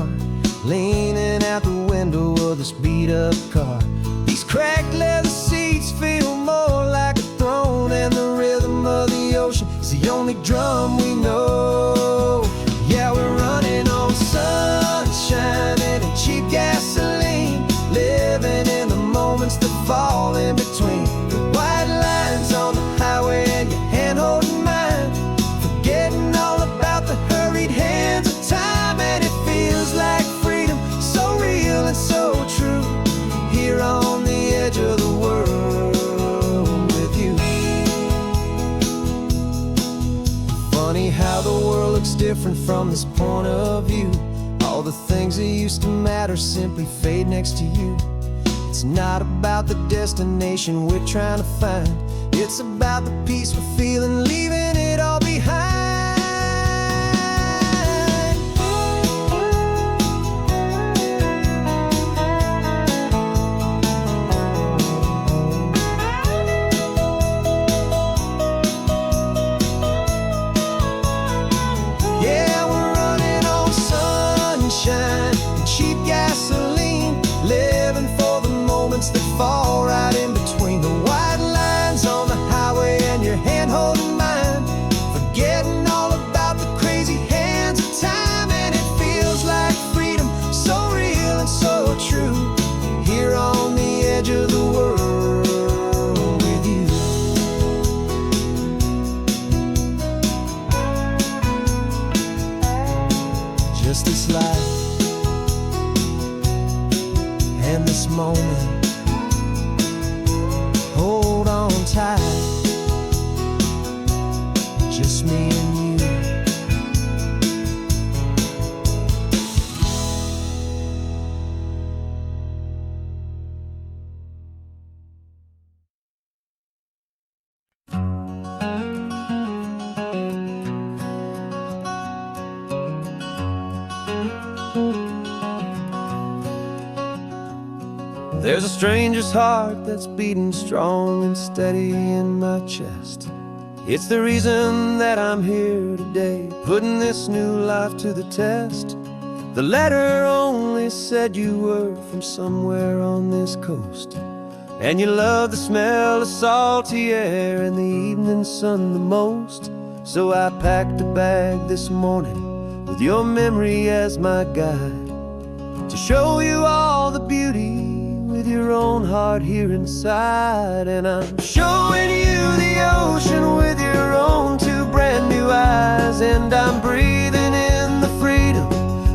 leaning out the window of this beat-up car. These cracked leather seats feel more like a throne, and the rhythm of the ocean is the only drum we know. Yeah, we're running on sunshine and a cheap gasoline, living in the moments that fall in between. The white lines on the highway and your hand holding mine, forgetting all about the hurried hands of time. And it feels like freedom, so real and so true, here on the edge of the world with you. Funny how the world looks different from this point of view. All the things that used to matter simply fade next to you. It's not about the destination we're trying to find, it's about the peace we're feeling, leaving it all behind. Yeah, we're running on sunshine and cheap gasoline, living for the moments that fall right in between. The white lines on the highway and your hand holding mine, forgetting all about the crazy hands of time. And it feels like freedom, so real and so true, here on the edge of the world with you. Just this life and this moment, hold on tight, just me and you. There's a stranger's heart that's beating strong and steady in my chest. It's the reason that I'm here today, putting this new life to the test. The letter only said you were from somewhere on this coast, and you love the smell of salty air and the evening sun the most. So I packed a bag this morning with your memory as my guide, to show you all the beauty with your own heart here inside. And I'm showing you the ocean with your own 2 brand new eyes, and I'm breathing in the freedom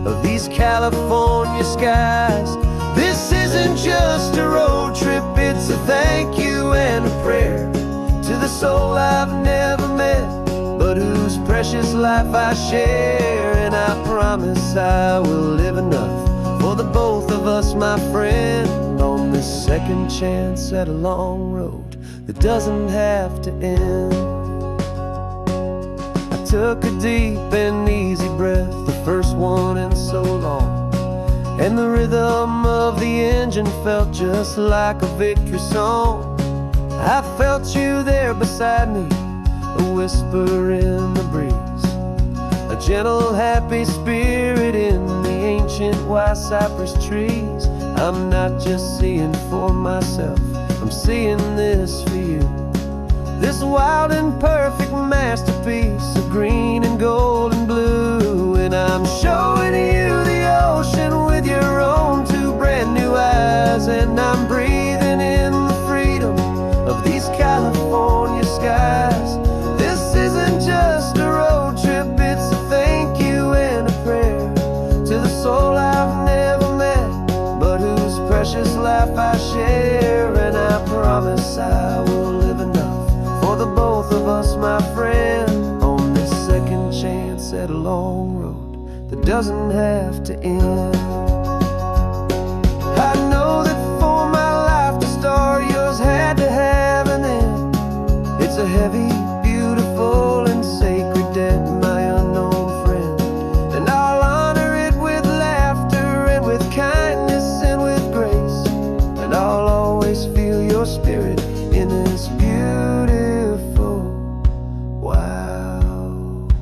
of these California skies. This isn't just a road trip, it's a thank you and a prayer to the soul I've never met, but whose precious life I share. And I promise I will live enough for the both of us, my friend, on this second chance at a long road that doesn't have to end. I took a deep and easy breath, the first one in so long, and the rhythm of the engine felt just like a victory song. I felt you there beside me, a whisper in the breeze, a gentle happy spirit in the ancient white cypress trees. I'm not just seeing for myself, I'm seeing this for you. this wild and perfect masterpiece of green and gold and blue. And I'm showing you the ocean with your own two brand new eyes. And I'm breathing in the freedom of these California skies. This isn't just a road trip, it's a thank you and a prayer to the soul I've never met, but whose precious life I share. And I promise I will live enough for the both of us, my friend, on this second chance at a long road that doesn't have to end. I know that for my life to start, yours had to have an end. It's a heavy, beautiful, and sacred debt, my unknown friend. And I'll honor it with laughter and with kindness and with grace. And I'll always feel your spirit in this beautiful, wild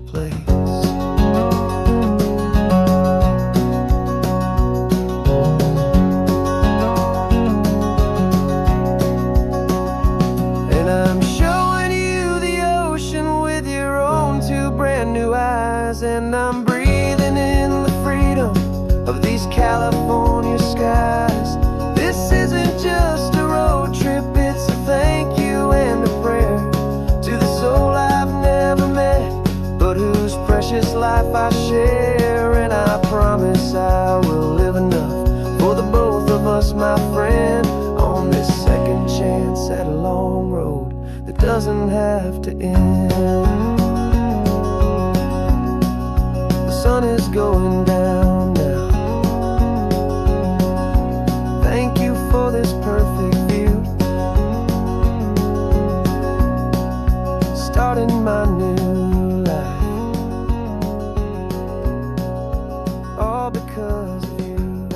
place. And I'm showing you the ocean with your own two brand new eyes. And I'm breathing in the freedom of these California skies. This isn't just a road trip, it's a thank you and a prayer to the soul I've never met, but whose precious life I share. And I promise I will live enough for the both of us, my friend, on this second chance at a long road that doesn't have to end. The sun is going down now. Thank you for this perfect view, starting my new life, all because of you.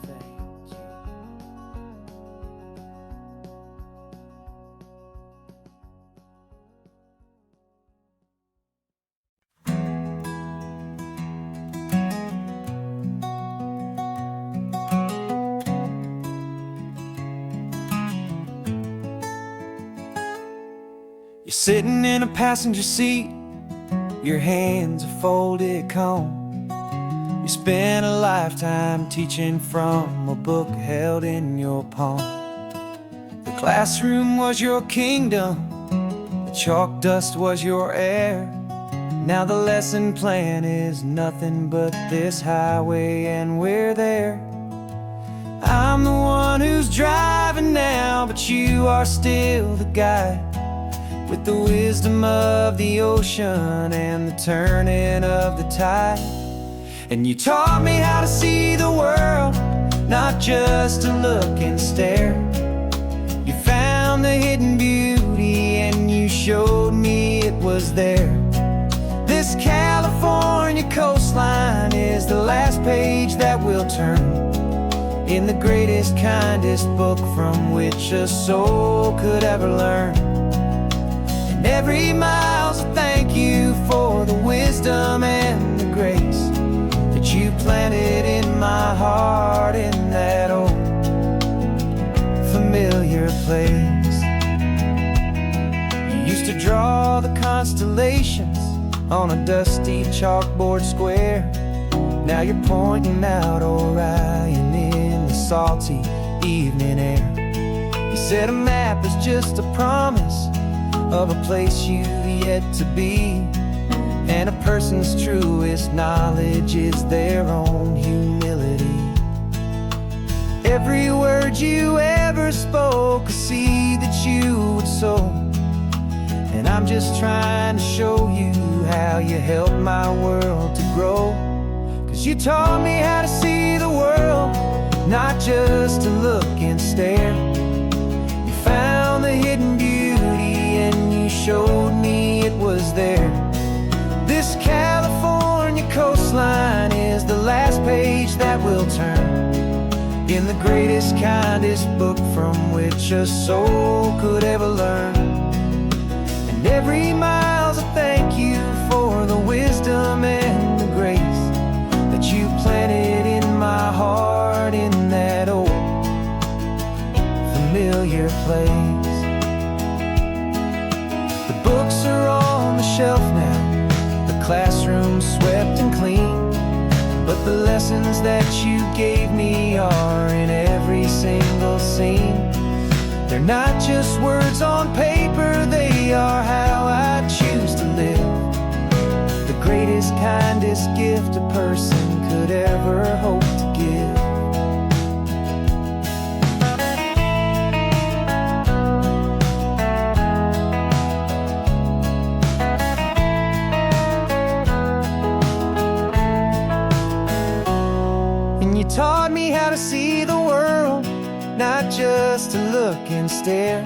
Thank you. You're sitting in a passenger seat, your hands are folded calm. You spent a lifetime teaching from a book held in your palm. The classroom was your kingdom, the chalk dust was your air. Now the lesson plan is nothing but this highway, and we're there. I'm the one who's driving now, but you are still the guide, with the wisdom of the ocean and the turning of the tide. And you taught me how to see the world, not just to look and stare. You found the hidden beauty and you showed me it was there. This California coastline is the last page that we'll turn in the greatest, kindest book from which a soul could ever learn. Every mile's a thank you for the wisdom and the grace that you planted in my heart in that old familiar place. You used to draw the constellations on a dusty chalkboard square. Now you're pointing out Orion in the salty evening air. You said a map is just a promise of a place you've yet to be, and a person's truest knowledge is their own humility. Every word you ever spoke, a seed that you would sow, and I'm just trying to show you how you helped my world to grow. 'Cause you taught me how to see the world, not just to look and stare. You found the hidden beauty and you showed me it was there. This California coastline is the last page that we'll turn in the greatest, kindest book from which a soul could ever learn. And every mile's a thank you for the wisdom and the grace that you planted in my heart in that old place. The books are on the shelf now, the classroom's swept and clean, but the lessons that you gave me are in every single scene. They're not just words on paper, they are how I choose to live. The greatest, kindest gift a person could ever hope to give. And you taught me how to see the world, not just to look and stare.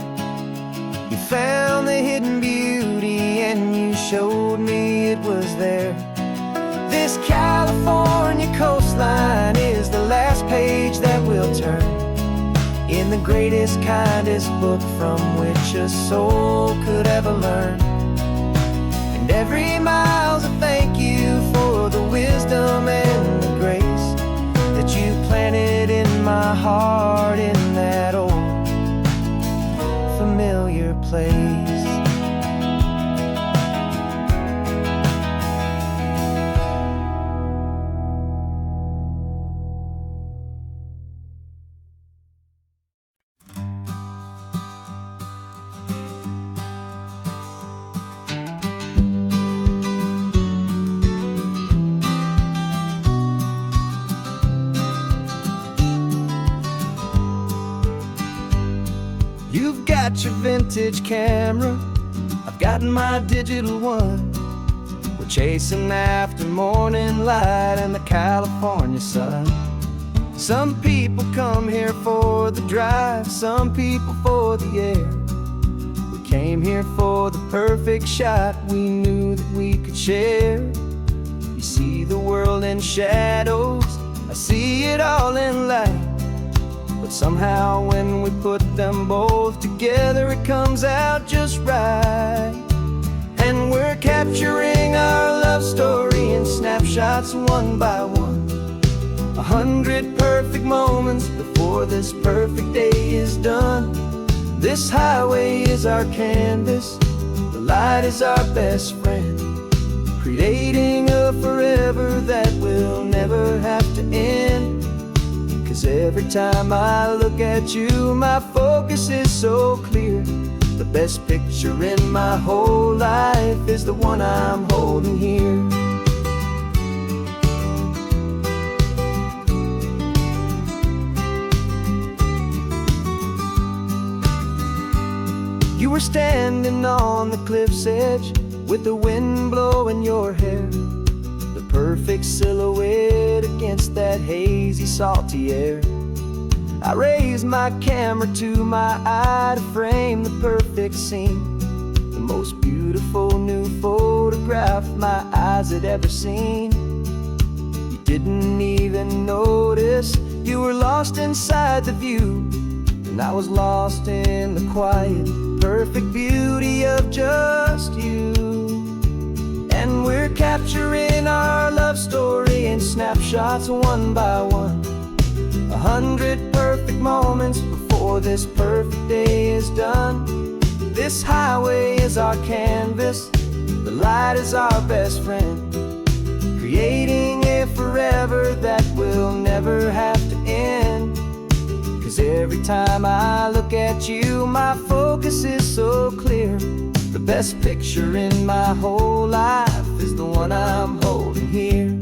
You found the hidden beauty and you showed me it was there. This California coastline is the last page that we'll turn in the greatest, kindest book from which a soul could ever learn. And every mile's a thank you for the wisdom and the grace that you planted in my heart in that old familiar place. You've got your vintage camera, I've got my digital one. We're chasing after morning light and the California sun. Some people come here for the drive, some people for the air. We came here for the perfect shot we knew that we could share. You see the world in shadows, I see it all in light. But somehow when we put them both together, it comes out just right. And we're capturing our love story in snapshots one by one. 100 perfect moments before this perfect day is done. This highway is our canvas, the light is our best friend, creating a forever that will never have to end. 'Cause every time I look at you, my focus is so clear. The best picture in my whole life is the one I'm holding here. You were standing on the cliff's edge with the wind blowing your hair, the perfect silhouette against that hazy, salty air. I raised my camera to my eye to frame the perfect scene, the most beautiful new photograph my eyes had ever seen. You didn't even notice, you were lost inside the view, and I was lost in the quiet, perfect beauty of just you. And we're capturing our love story in snapshots one by one. 100 perfect moments before this perfect day is done. This highway is our canvas, the light is our best friend, creating a forever that will never have to end. 'Cause every time I look at you, my focus is so clear. The best picture in my whole life is the one I'm holding here.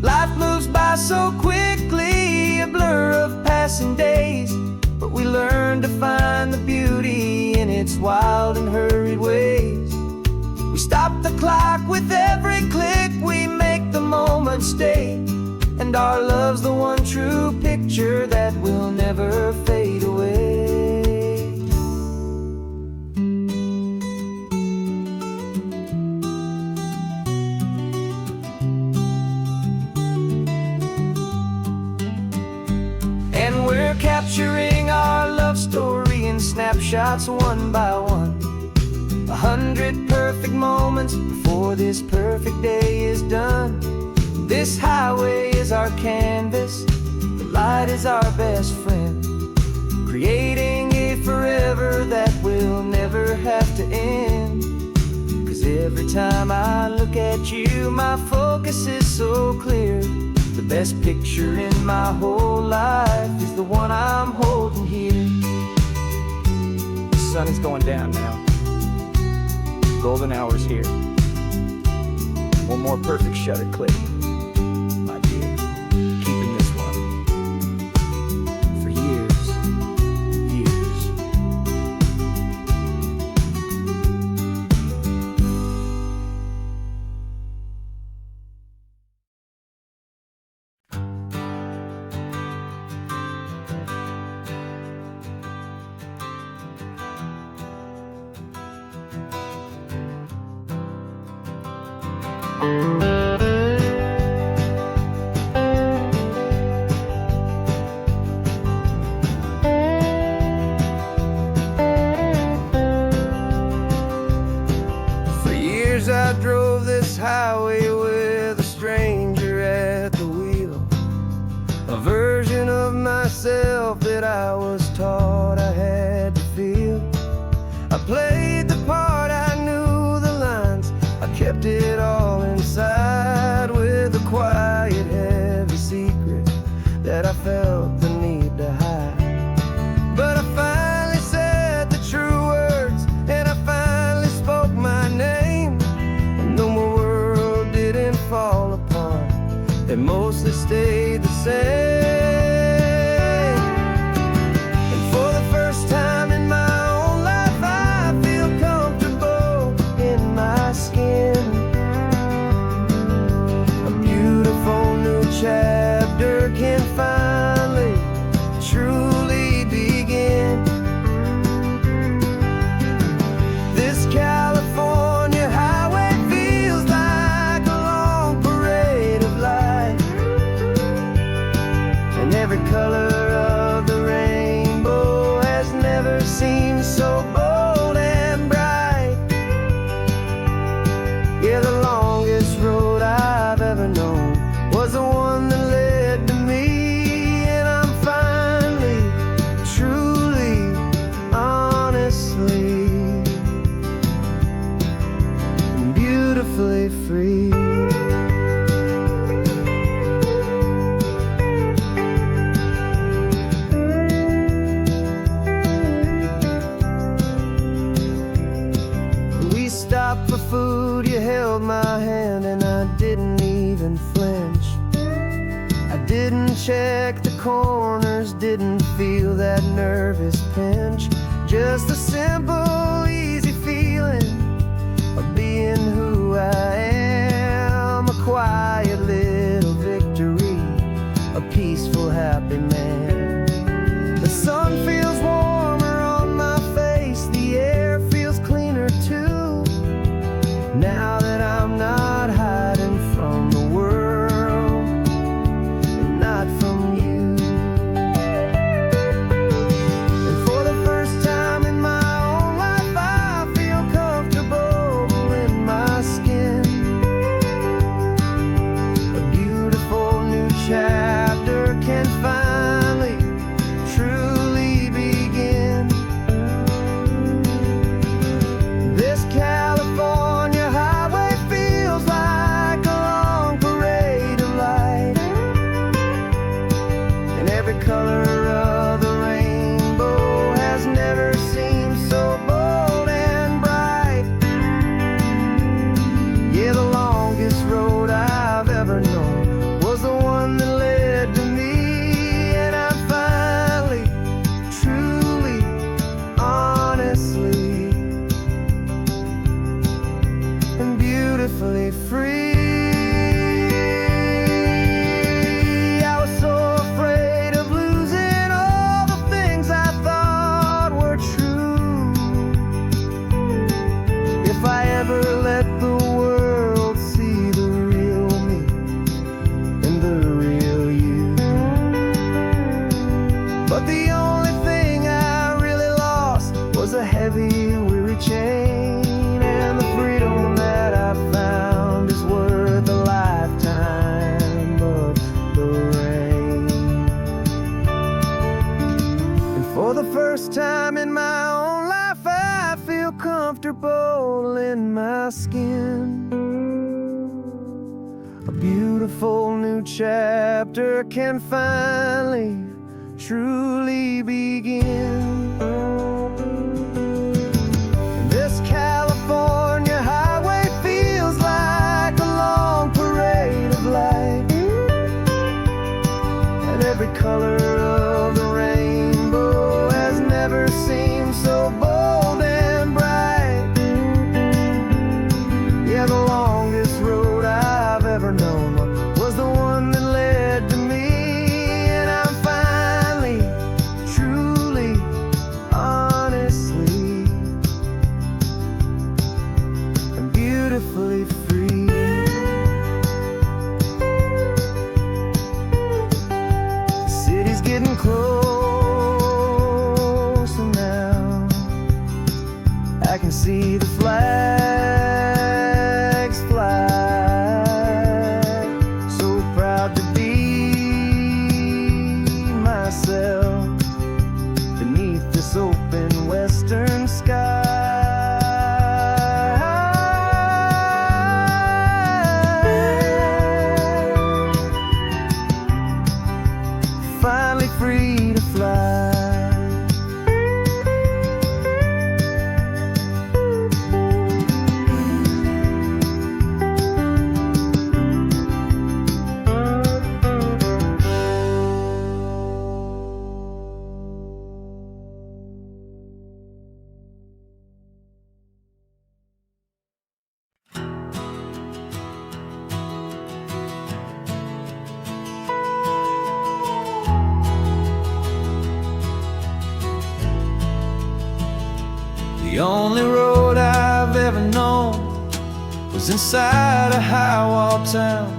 Life moves by so quickly, a blur of passing days, but we learn to find the beauty in its wild and hurried ways. We stop the clock with every click, we make the moment stay, and our love's the one true picture that will never fade away. And we're capturing our love story in snapshots one by one. 100 perfect moments before this perfect day is done. This highway is our canvas, the light is our best friend, creating a forever that will never have to end. 'Cause every time I look at you, my focus is so clear. The best picture in my whole life is the one I'm holding here. The sun is going down now. Golden hour's here. One more perfect shutter click, my dear. Keeping this one for years, years. For years I drove this highway with a stranger at the wheel, a version of myself that I was taught I had to feel. I played the part, I knew the lines, I kept it all inside with a quiet, heavy secret that I felt the need to hide. But I finally said the true words, and I finally spoke my name. And though my world didn't fall apart, it mostly stayed the same. And for the first time in my own life, I feel comfortable in my skin. A beautiful new chapter can finally truly begin. This California highway feels like a long parade of light, and every color of the rainbow has never seemed so bold and bright. Yeah, the longest road I've ever known was the one that led to me, and I'm finally, truly, honestly, beautifully free. We stopped for food, you held my hand, and I didn't even flinch. I didn't check the corners, didn't feel that nervous pinch. Just a simple, easy feeling of being who I am. A quiet little victory, a peaceful, happy man. The sun feels warmer on my face, the air feels cleaner too, now that I'm not hiding from the world and not from you. And for the first time in my own life, I feel comfortable in my skin. A beautiful new chapter can finally truly begin. This California highway feels like a long parade of light, and every color of the rainbow has never seemed so bold and bright. Yeah, the longest road I've ever known was the one that led to me, and I'm finally, truly, honestly, and beautifully free. I was so afraid of losing all the things I thought were true. If I ever let the world see the real me and the real you. But the only thing I really lost was a heavy, weary chain, and the freedom that I found is worth a lifetime of the rain. And for For the first time in my own life, I feel comfortable in my skin. A beautiful new chapter can finally, truly begin. This California highway feels like a long parade of light, and every color of the rainbow has never seemed so bold and bright. Yeah, the longest road I've ever known was the one that led to me, and I'm finally, truly, honestly, and beautifully free. The city's getting closer now. I can see the flags fly. So proud to be myself beneath this open western sky. Finally free to fly. The only road I've ever known was inside a high-wall town,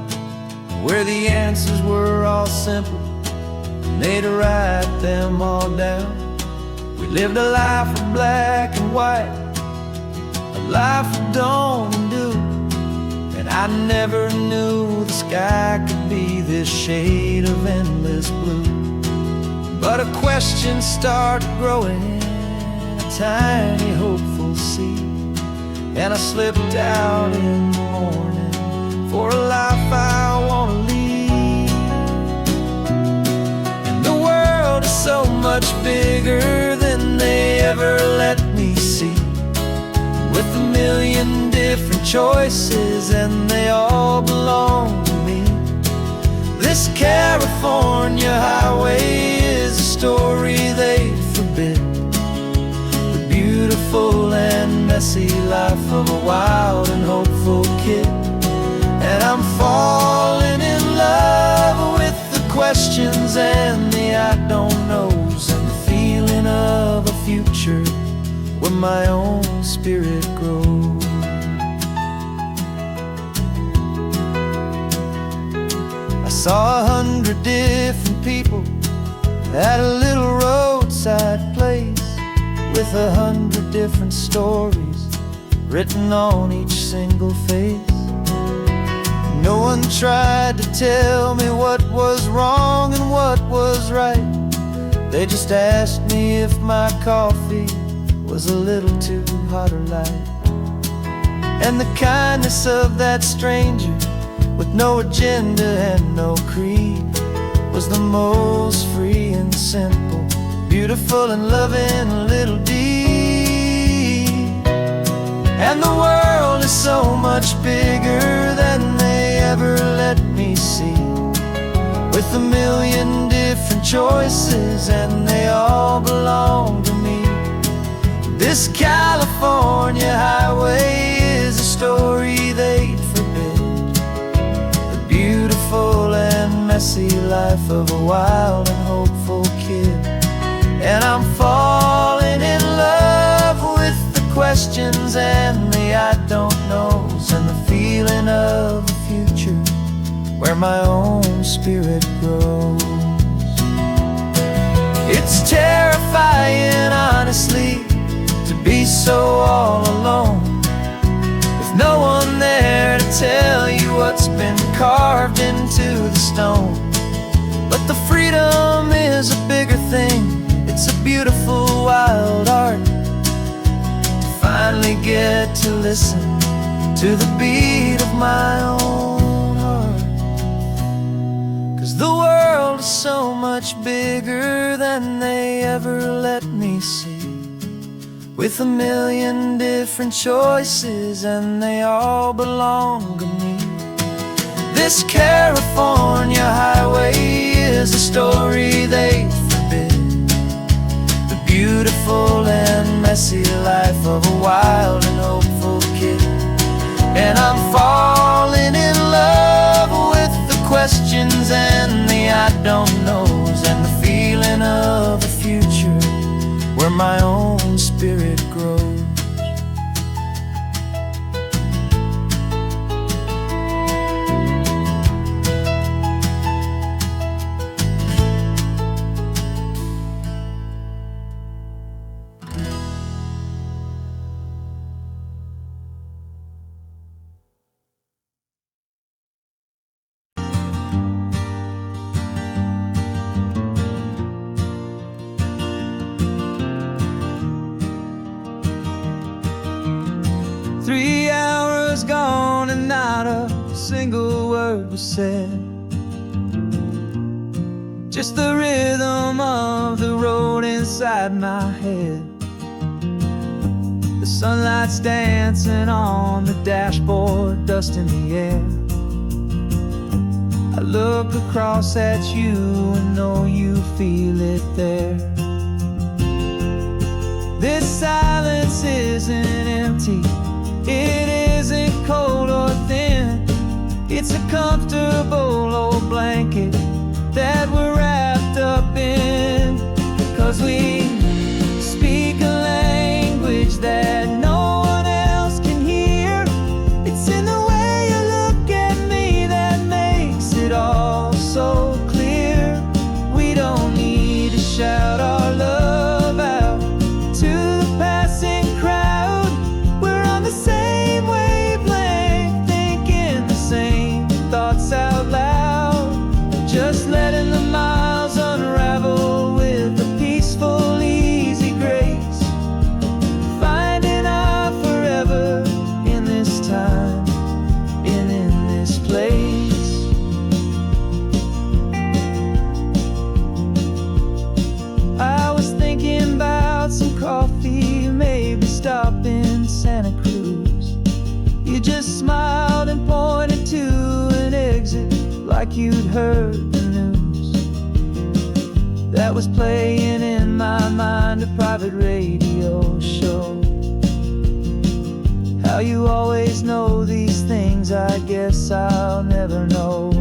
where the answers were all simple and they'd write them all down. We lived a life of black and white, a life of dawn and dew, and I never knew the sky could be this shade of endless blue. But a question started growing, tiny hopeful seed, and I slipped out in the morning for a life I want to lead. And the world is so much bigger than they ever let me see, with a million different choices and they all belong to me. This California highway is a story they forbid, beautiful and messy life of a wild and hopeful kid. And I'm falling in love with the questions and the I don't knows, and the feeling of a future where my own spirit grows. I saw 100 different people at a little roadside place, with 100 different stories written on each single face. No one tried to tell me what was wrong and what was right. They just asked me if my coffee was a little too hot or light. And the kindness of that stranger, with no agenda and no creed, was the most free and simple, beautiful and loving little deed. And the world is so much bigger than they ever let me see, with a million different choices and they all belong to me. This California highway is a story they'd forbid, the beautiful and messy life of a wild and hopeful kid. And I'm falling in love with the questions and the I don't knows, and the feeling of a future where my own spirit grows. It's terrifying, honestly, to be so all alone, with no one there to tell you what's been carved into the stone. But the freedom is a bigger thing. It's a beautiful get to listen to the beat of my own heart. 'Cause the world is so much bigger than they ever let me see, with a million different choices and they all belong to me. This California highway is a story they forbid, the beautiful and messy life of a wild and hopeful kid. And I'm falling in love with the questions and the I don't knows, and the feeling of a future where my own spirit grows. 3 hours gone and not a single word was said, just the rhythm of the road inside my head. The sunlight's dancing on the dashboard, dust in the air. I look across at you and know you feel it there. This silence isn't empty, it isn't cold or thin. It's a comfortable old blanket that we're wrapped up in. 'Cause we speak a language that no one else can hear. It's in the way you look at me that makes it all so clear. We don't need to shout our love out to the passing crowd. We're on the same wavelength, thinking the same thoughts out loud. Just letting the miles unravel with a peaceful, easy grace. Finding our forever in this time and in this place. I was thinking about some coffee, maybe stop in Santa Cruz. You just smiled and pointed to an exit like you'd heard the news. That was playing in my mind, a private radio show. How you always know these things, I guess I'll never know.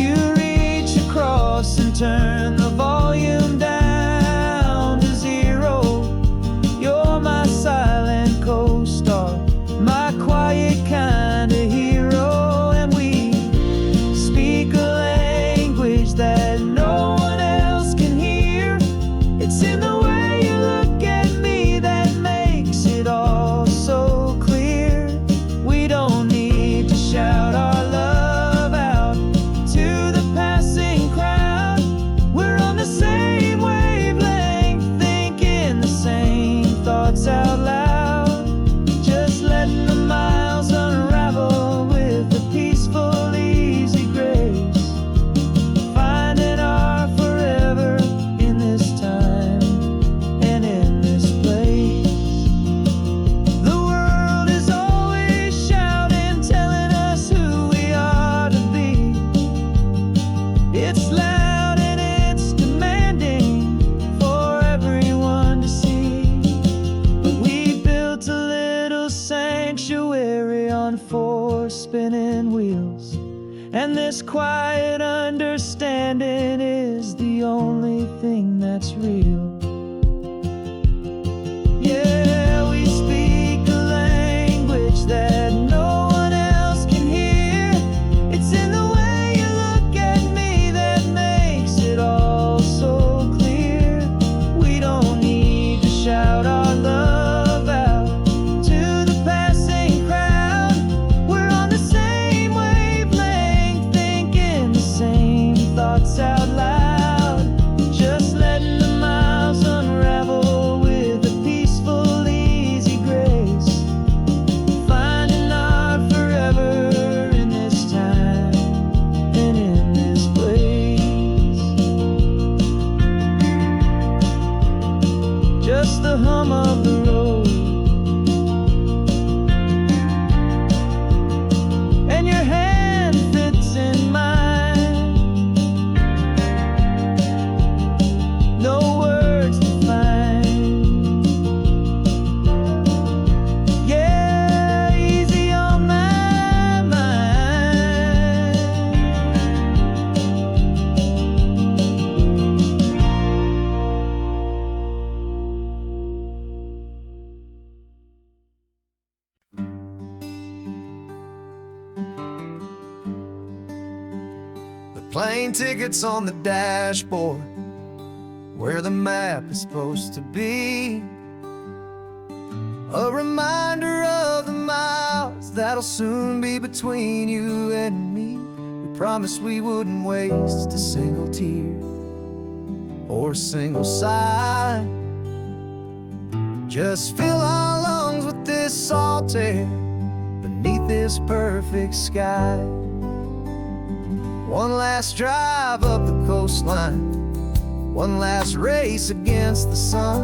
You reach across and turn the volume down to 0. You're my silent co-star, my quiet kind of hero. And we speak a language that no one else can hear. It's in the way you look at me that makes it all so clear. We don't need to shout our love out to the passing crowd. We're on the same wavelength, thinking the same thoughts out loud. Just letting the miles unravel with a peaceful, easy grace. Finding our forever in this time and in this place. The world is always shouting, telling us who we are to be. It's loud and it's demanding for everyone to see. But we built a little sanctuary on 4 spinning wheels, and this quiet understanding is the only thing that's real. Yeah, we speak a language that no one else can hear. It's in the way you look at me that makes it all so clear. We don't need to shout our love out to the passing crowd. We're on the same wavelength, thinking the same thoughts out loud. Just letting the miles Plane tickets on the dashboard, where the map is supposed to be. A reminder of the miles that'll soon be between you and me. We promised we wouldn't waste a single tear or a single sigh. Just fill our lungs with this salt air beneath this perfect sky. One last drive up the coastline, one last race against the sun,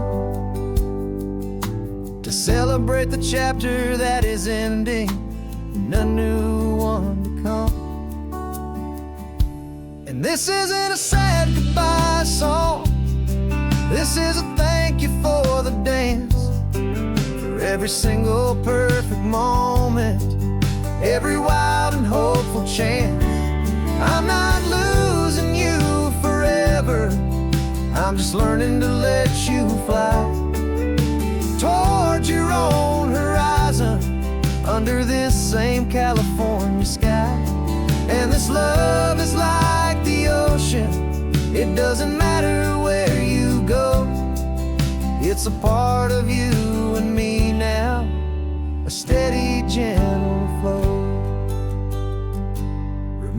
to celebrate the chapter that is ending and a new one to come. And this isn't a sad goodbye song, this is a thank you for the dance, for every single perfect moment, every wild and hopeful chance. I'm not losing you forever, I'm just learning to let you fly towards your own horizon, under this same California sky. And this love is like the ocean, it doesn't matter where you go, it's a part of you and me now, a steady, gentle flow.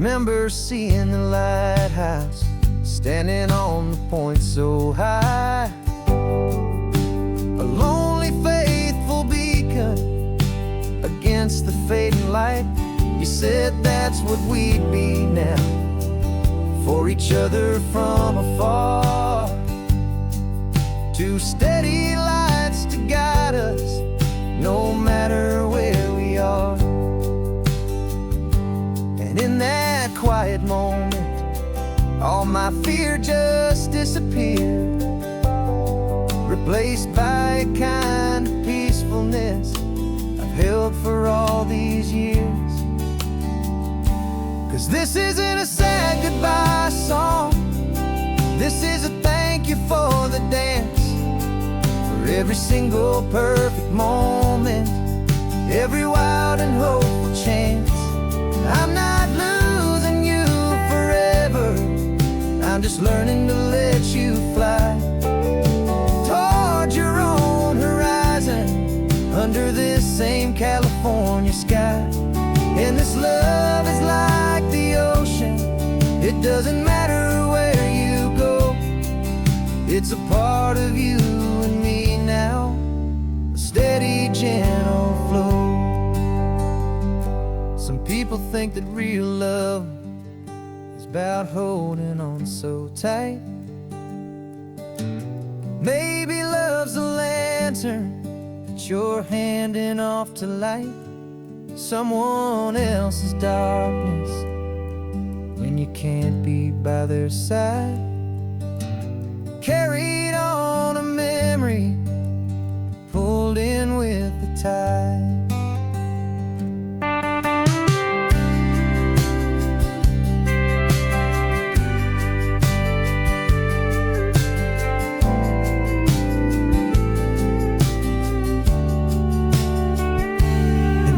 Remember seeing the lighthouse, standing on the point so high, a lonely, faithful beacon against the fading light. You said that's what we'd be now, for each other from afar. Two steady lights to guide us, no matter where we are. And in that quiet moment, all my fear just disappeared, replaced by a kind of peacefulness I've held for all these years. 'Cause this isn't a sad goodbye song, this is a thank you for the dance, for every single perfect moment, every wild and hopeful chance. I'm not losing you forever, I'm just learning to let you fly towards your own horizon, under this same California sky. And this love is like the ocean, it doesn't matter where you go, it's a part of you and me now, a steady, gentle flow. Some people think that real love is about holding on so tight. Maybe love's a lantern that you're handing off to light someone else's darkness when you can't be by their side. Carried on a memory, pulled in with the tide.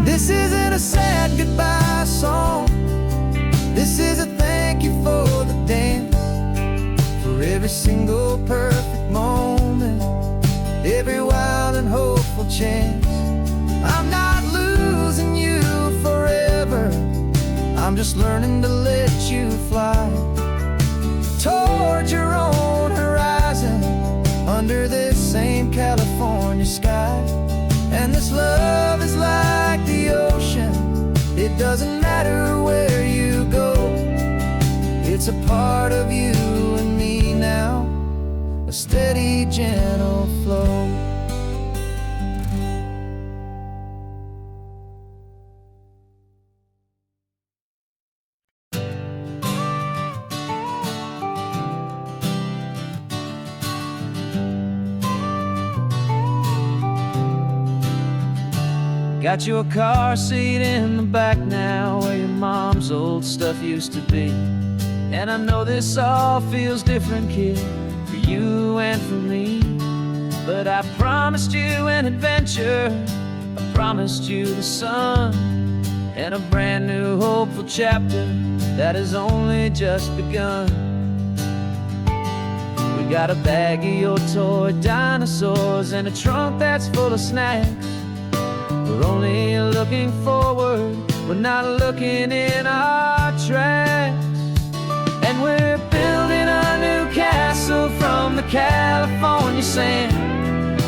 This isn't a sad goodbye song, this is a thank you for the dance, for every single perfect moment, every wild and hopeful chance. I'm not losing you forever, I'm just learning to let you fly towards your own horizon, under this same California sky. And this love is like the ocean, it doesn't matter where you go, it's a part of you and me now, a steady, gentle flow. Got your car seat in the back now, where your mom's old stuff used to be. And I know this all feels different, kid, for you and for me. But I promised you an adventure, I promised you the sun, and a brand new hopeful chapter that has only just begun. We got a bag of your toy dinosaurs and a trunk that's full of snacks. We're only looking forward, we're not looking in our tracks. And we're building a new castle from the California sand,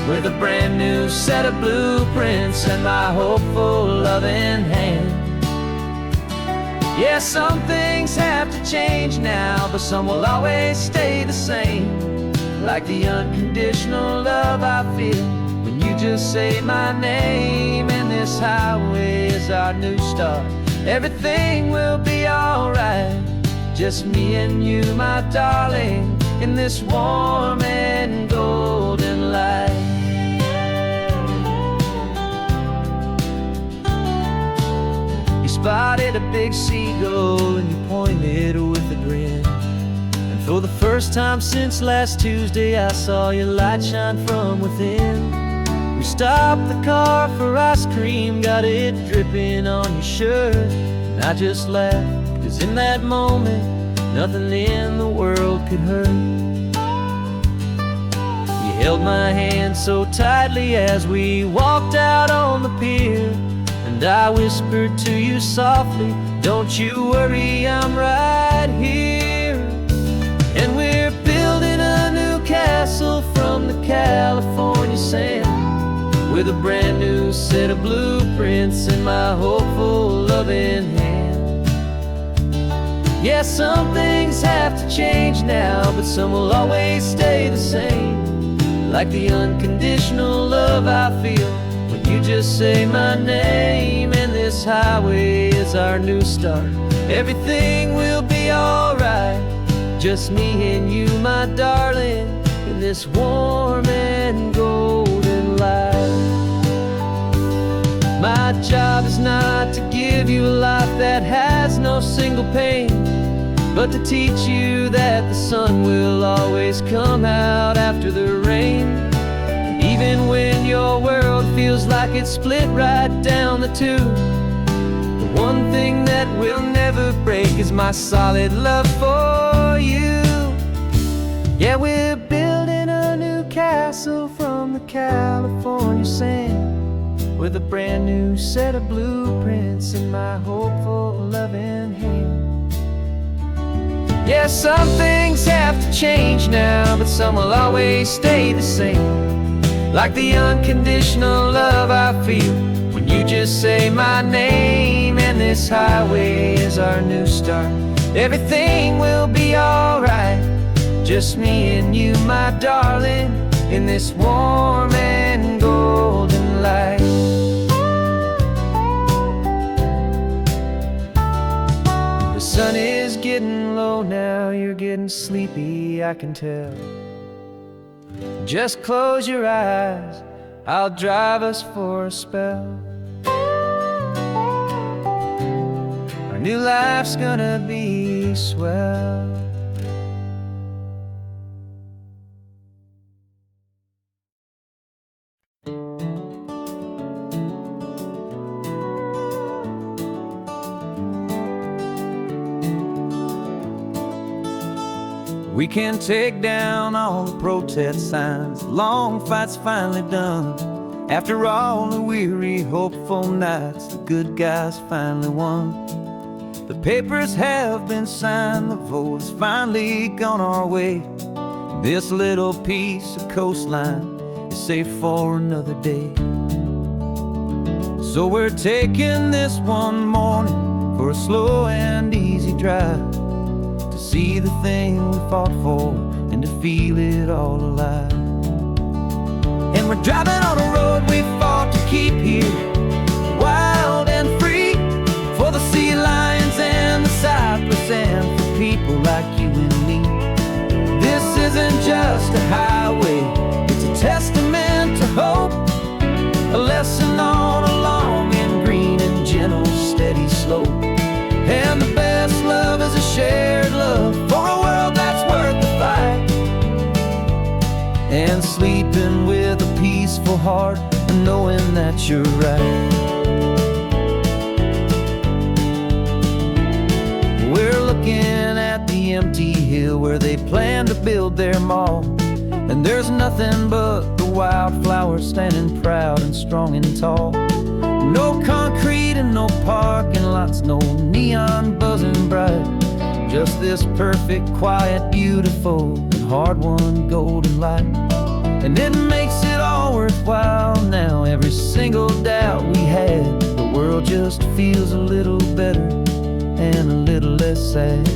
with a brand new set of blueprints and my hopeful loving hand. Yeah, some things have to change now, but some will always stay the same. Like the unconditional love I feel when you just say my name. And this highway is our new start. Everything will be alright, just me and you, my darling, in this warm and golden light. You spotted a big seagull and you pointed with a grin. And for the first time since last Tuesday, I saw your light shine from within. We stopped the car for ice cream, got it dripping on your shirt. And I just laughed, 'cause in that moment, nothing in the world could hurt. You held my hand so tightly as we walked out on the pier, and I whispered to you softly, don't you worry, I'm right here. And we're building a new castle from the California sand, with a brand new set of blueprints in my hopeful loving hand. Yeah, some things have to change now, but some will always stay the same. Like the unconditional love I feel when you just say my name. And this highway is our new start. Everything will be alright, just me and you, my darling, in this warm and golden light. My job is not to give you a life that has no single pain, but to teach you that the sun will always come out after the rain. And even when your world feels like it's split right down the tube, the one thing that will never break is my solid love for you. Yeah, we're building a new castle from the California sand, with a brand new set of blueprints in my hopeful loving hand. Yeah, some things have to change now, but some will always stay the same. Like the unconditional love I feel when you just say my name. And this highway is our new start. Everything will be alright, just me and you, my darling, in this warm and golden light. The sun is getting low now, you're getting sleepy, I can tell. Just close your eyes, I'll drive us for a spell. Our new life's gonna be swell. We can take down all the protest signs, long fight's finally done. After all the weary, hopeful nights, the good guys finally won. The papers have been signed, the vote has finally gone our way. This little piece of coastline is safe for another day. So we're taking this one morning for a slow and easy drive, to see the thing we fought for and to feel it all alive. And we're driving on a road we fought to keep here, wild and free, for the sea lions and the cypress and for people like you and me. This isn't just a highway, it's a testament to hope, a lesson on a long and green and gentle steady slope. And the best love is a shared love for a world that's worth the fight, and sleeping with a peaceful heart and knowing that you're right. empty hill where they plan to build their mall. And there's nothing but the wildflowers standing proud and strong and tall. No concrete and no parking lots, no neon buzzing bright. Just this perfect, quiet, beautiful, and hard-won golden light. And it makes it all worthwhile now. Every single doubt we had, the world just feels a little better and a little less sad.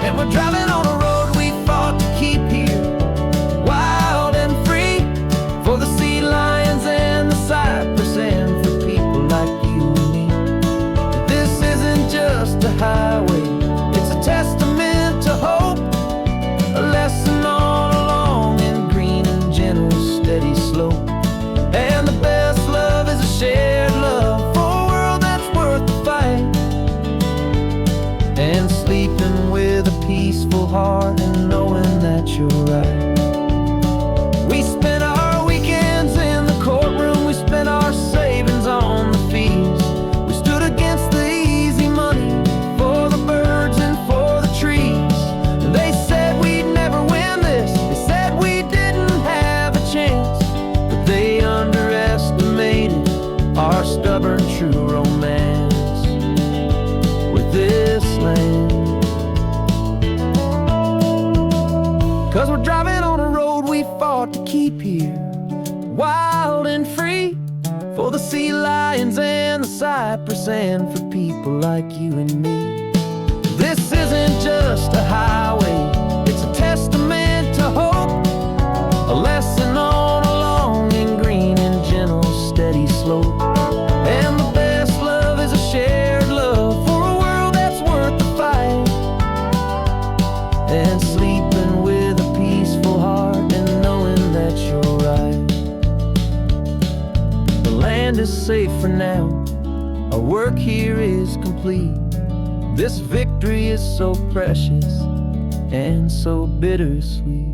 And we're driving on a road we fought to keep here, wild and free, for the sea lions and the cypress and for people like you and me. This isn't just a highway, it's a testament to hope, a lesson all along in green and gentle, steady slope. And the best love is a shared love for a world that's worth the fight. And sleeping with a peaceful heart and knowing that you're right. We spent our weekends in the courtroom, we spent our savings on the fees. We stood against the easy money for the birds and for the trees. And they said we'd never win this, they said we didn't have a chance, but they underestimated our stubborn true romance with this land. 'Cause we're driving on a road we fought to keep here, wild and free, for the sea lions and the cypress and for people like you and me. This isn't just a highway, it's a testament to hope, a lesson all along in green and gentle, steady slope. And the best love is a shared love for a world that's worth the fight. And sleeping with a peaceful heart and knowing that you're right. The land is safe for now, our work here is complete. This victory is so precious and so bittersweet.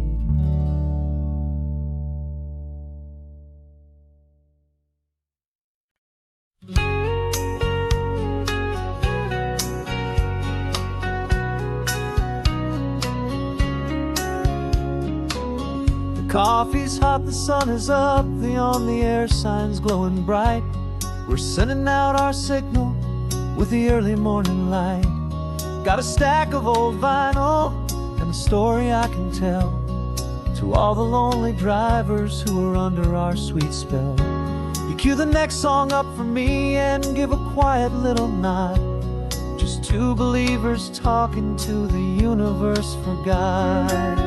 Coffee's hot, the sun is up, the on-the-air sign's glowing bright. We're sending out our signal with the early morning light. Got a stack of old vinyl and a story I can tell to all the lonely drivers who are under our sweet spell. You cue the next song up for me and give a quiet little nod. Just two believers talking to the universe for God.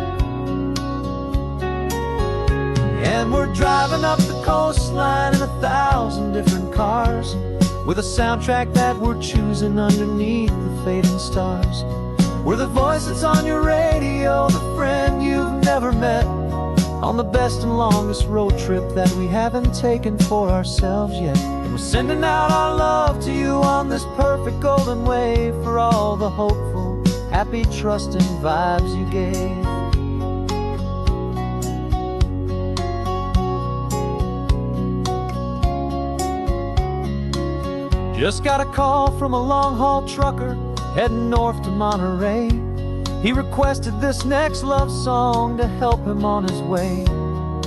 And we're driving up the coastline in 1,000 different cars, with a soundtrack that we're choosing underneath the fading stars. We're the voice that's on your radio, the friend you've never met, on the best and longest road trip that we haven't taken for ourselves yet. And we're sending out our love to you on this perfect golden wave for all the hopeful, happy, trusting vibes you gave. Just got a call from a long-haul trucker heading north to Monterey. He requested this next love song to help him on his way.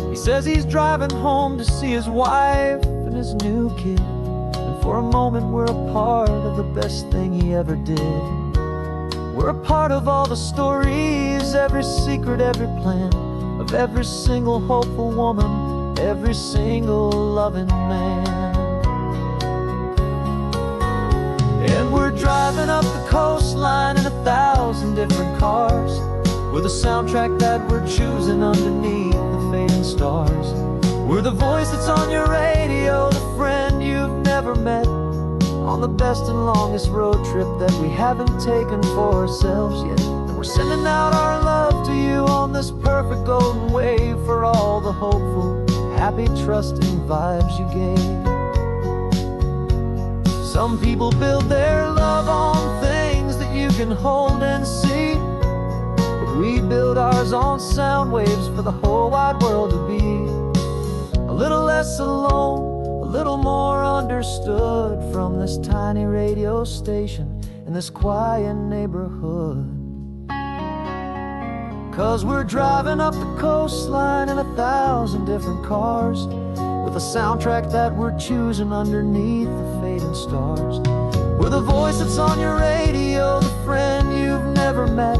He says he's driving home to see his wife and his new kid, and for a moment we're a part of the best thing he ever did. We're a part of all the stories, every secret, every plan, of every single hopeful woman, every single loving man. And we're driving up the coastline in 1,000 different cars, with a soundtrack that we're choosing underneath the fading stars. We're the voice that's on your radio, the friend you've never met, on the best and longest road trip that we haven't taken for ourselves yet. And we're sending out our love to you on this perfect golden wave for all the hopeful, happy, trusting vibes you gave. Some people build their love on things that you can hold and see, but we build ours on sound waves for the whole wide world to be a little less alone, a little more understood, from this tiny radio station in this quiet neighborhood. 'Cause we're driving up the coastline in 1,000 different cars, with a soundtrack that we're choosing underneath the fading stars. We're the voice that's on your radio, the friend you've never met,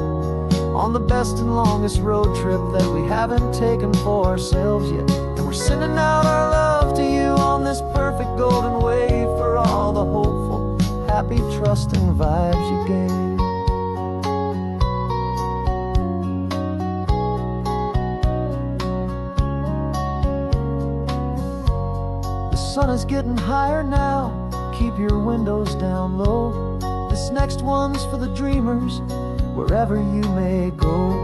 on the best and longest road trip that we haven't taken for ourselves yet. And we're sending out our love to you on this perfect golden wave, for all the hopeful, happy, trusting vibes you gave. The sun is getting higher now, keep your windows down low. This next one's for the dreamers, wherever you may go.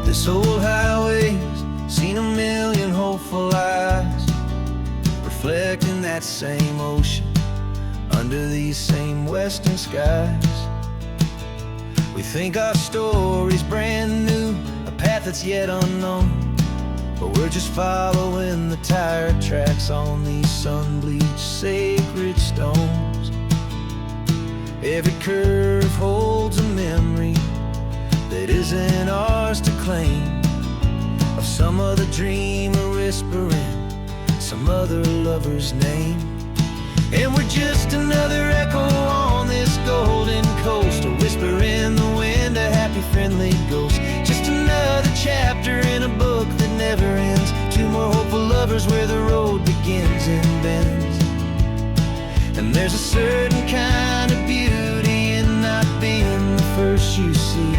This old highway's seen a million hopeful eyes, reflecting that same ocean under these same western skies. We think our story's brand new, a path that's yet unknown, but we're just following the tire tracks on these sun-bleached sacred stones. Every curve holds a memory that isn't ours to claim, of some other dreamer whispering some other lover's name. And we're just another echo on this golden coast, a whisper in the wind, a happy friendly ghost. Just another chapter in a book that never ends, two more hopeful lovers where the road begins and bends. And there's a certain kind of beauty in not being the first you see,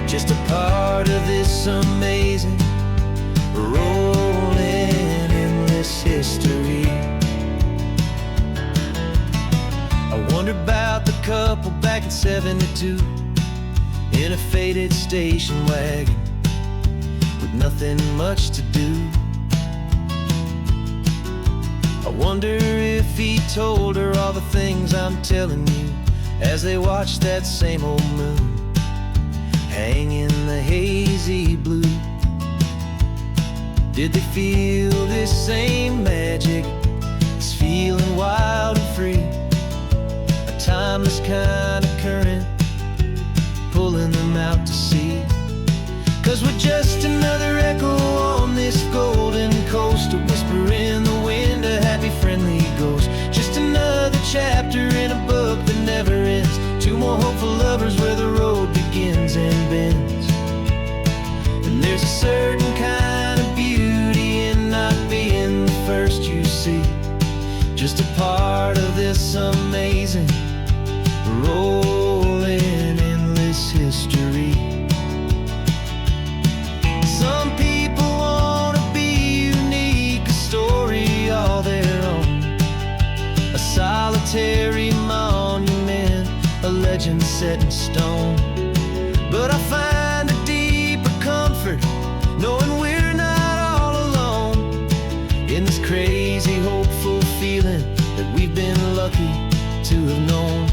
just a part of this amazing, rolling, endless history. I wonder about the couple back in '72, in a faded station wagon, with nothing much to do. I wonder if he told her all the things I'm telling you, as they watched that same old moon hang in the hazy blue. Did they feel this same magic, this feeling wild and free, a timeless kind of current pulling them out to sea? 'Cause we're just another echo on this golden coast, a whisper in the wind, a happy friendly ghost. Just another chapter in a book that never ends, two more hopeful lovers where the road begins and bends. And there's a certain kind of beauty in not being the first you see, just a part of this amazing, rolling, endless history. Some people wanna be unique, a story all their own, a solitary monument, a legend set in stone. But I find a deeper comfort knowing we're not all alone in this crazy, hopeful feeling that we've been lucky to have known.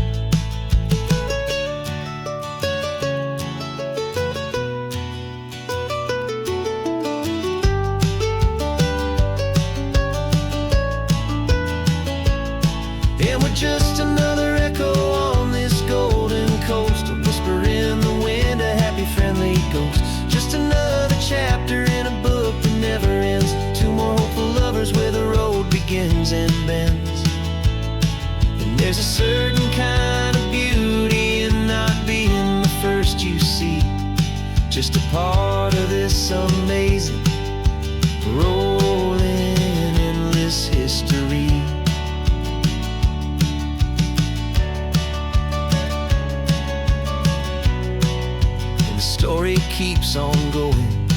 And we're just another echo on this golden coast, a whisper in the wind, a happy friendly ghost. Just another chapter in a book that never ends, two more hopeful lovers where the road begins and bends. And there's a certain kind of beauty in not being the first you see, just a part of this amazing, rolling, endless history. Story keeps on going,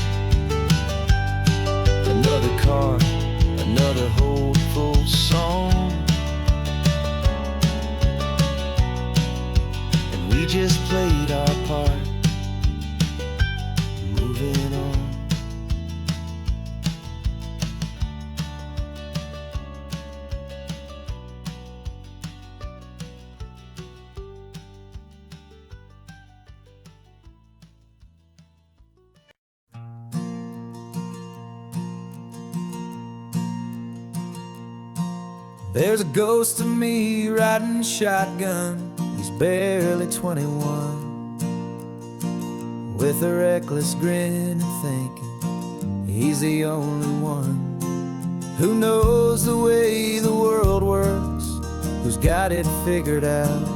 another card, another hopeful song, and we just played our part, moving on. There's a ghost of me riding shotgun. He's barely 21, with a reckless grin and thinking he's the only one who knows the way the world works, who's got it figured out.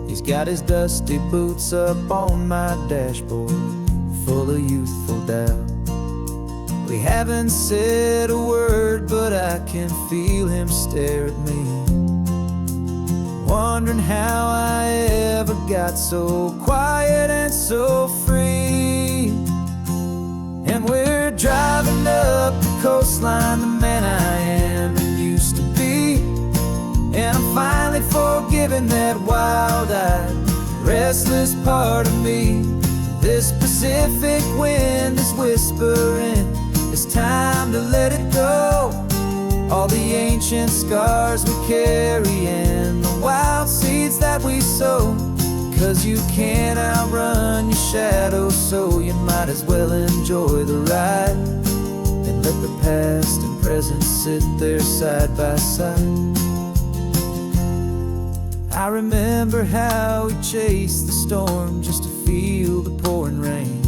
He's got his dusty boots up on my dashboard, full of youthful doubt. We haven't said a word, but I can feel him stare at me, wondering how I ever got so quiet and so free. And we're driving up the coastline, the man I am and used to be. And I'm finally forgiving that wild-eyed, restless part of me. This Pacific wind is whispering, it's time to let it go. All the ancient scars we carry and the wild seeds that we sow. 'Cause you can't outrun your shadow, so you might as well enjoy the ride and let the past and present sit there side by side. I remember how we chased the storm just to feel the pouring rain,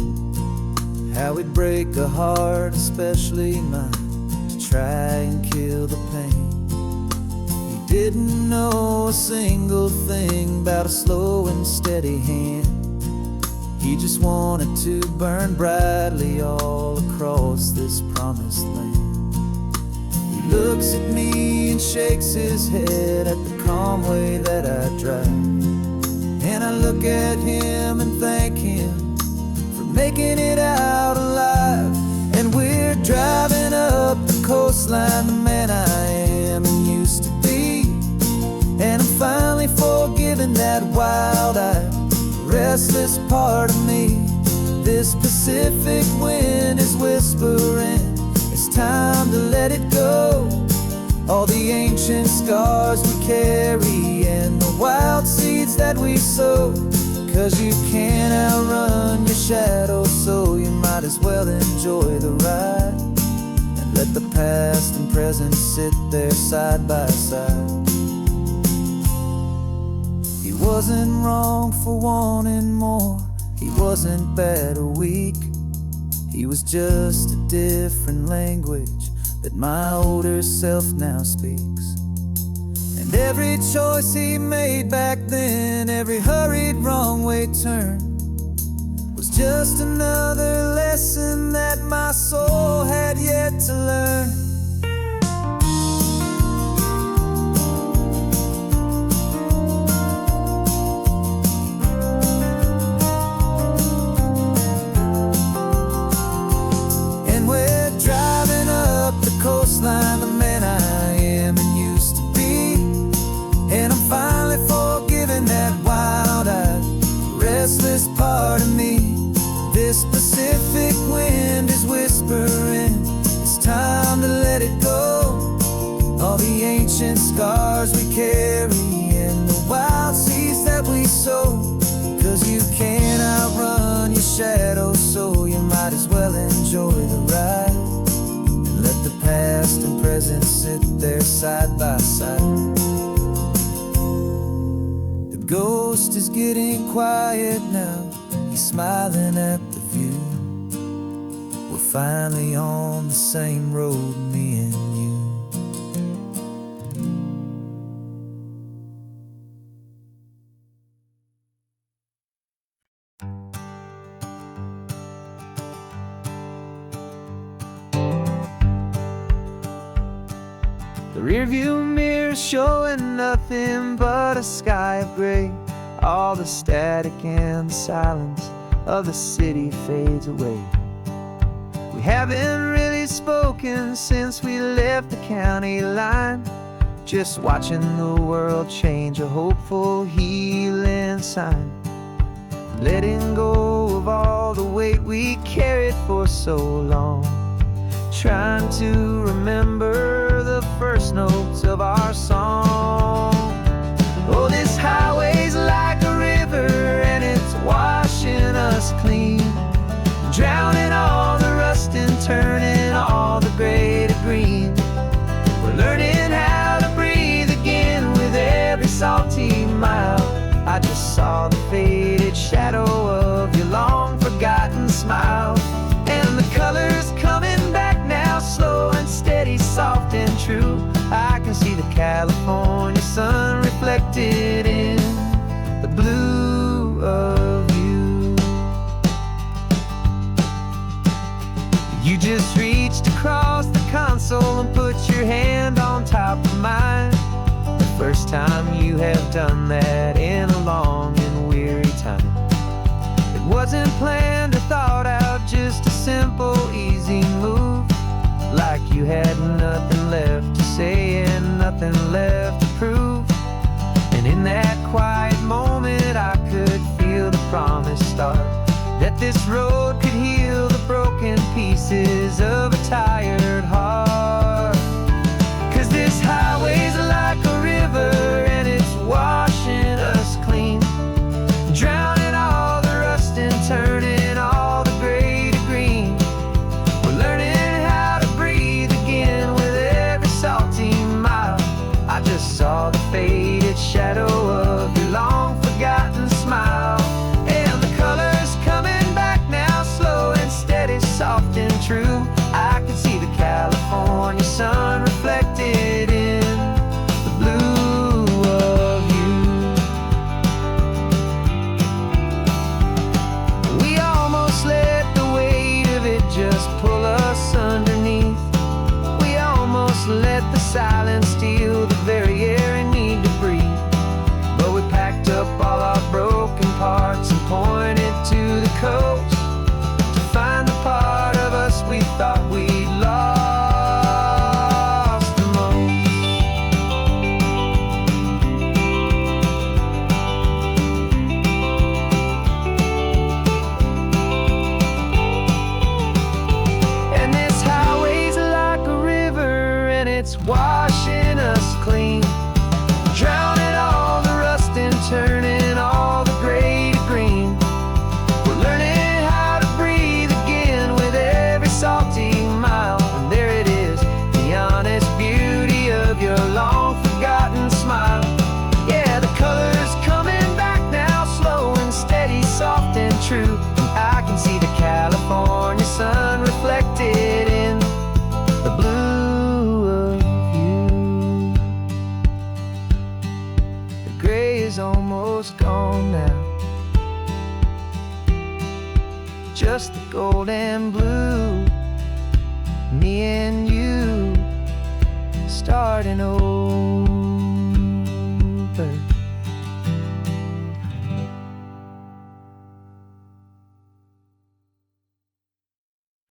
how we'd break a heart, especially mine, to try and kill the pain. He didn't know a single thing about a slow and steady hand. He just wanted to burn brightly all across this promised land. He looks at me and shakes his head at the calm way that I drive, and I look at him and thank him making it out alive. And we're driving up the coastline, the man I am and used to be. And I'm finally forgiving that wild-eyed, restless part of me. This Pacific wind is whispering, it's time to let it go. All the ancient scars we carry and the wild seeds that we sow. 'Cause you can't outrun your shadow, so you might as well enjoy the ride and let the past and present sit there side by side. He wasn't wrong for wanting more, he wasn't bad or weak. He was just a different language that my older self now speaks. And every choice he made back then, every hurried wrong way turn, was just another lesson that my soul had yet to learn. And we're driving up the coastline, the man I am and used to be. And I'm finally forgiving that wild-eyed, restless part of me. This Pacific wind is whispering, it's time to let it go. All the ancient scars we carry and the wild seeds that we sow. 'Cause you can't outrun your shadow, so you might as well enjoy the ride and let the past and present sit there side by side. The ghost is getting quiet now, he's smiling at the view. We're finally on the same road, me and you. The rearview mirror showing nothing but a sky of gray. All the static and the silence of the city fades away. We haven't really spoken since we left the county line. just watching the world change, a hopeful healing sign. Letting go of all the weight we carried for so long, trying to remember the first notes of our song. Oh, this highway's like a river and it's washing us clean, drowning all the rust and turning all the gray to green. We're learning how to breathe again with every salty mile. I just saw the faded shadow of your long forgotten smile, and the colors coming back now, slow and steady, soft and true. I can see the California sun reflected in the blue of you. You just reached across the console and put your hand on top of mine. The first time you have done that in a long and weary time. It wasn't planned or thought out, just a simple, easy move. Like you had nothing left to say and nothing left to prove. And in that quiet moment I could feel the promise start, that this road could heal the broken pieces of a tired heart. 'Cause this highway's like a river and it's washing us clean, drowning all the rust and turning all the gray to green. We're learning how to breathe again with every salty mile. I just saw the faded shadow of your long forgotten smile, and the colors coming back now, slow and steady, soft and true. I can see the California sun reflected in the blue of you. We almost let the weight of it just pull us underneath. We almost let the silence steal the very air we need to breathe. But we packed up all our broken parts and pointed to the coast to find the part of us we thought we'd lost the most. And this highway's like a river and it's washing us clean, drowning all the rust and turning all the gray to green. We're learning how to breathe again with every salty mile. And there it is, the honest beauty of your long forgotten smile. Yeah, the colors coming back now, slow and steady, soft and true. I can see the California sun reflected in the blue of you. The gray is almost gone now, just the gold and blue. Me and you starting over.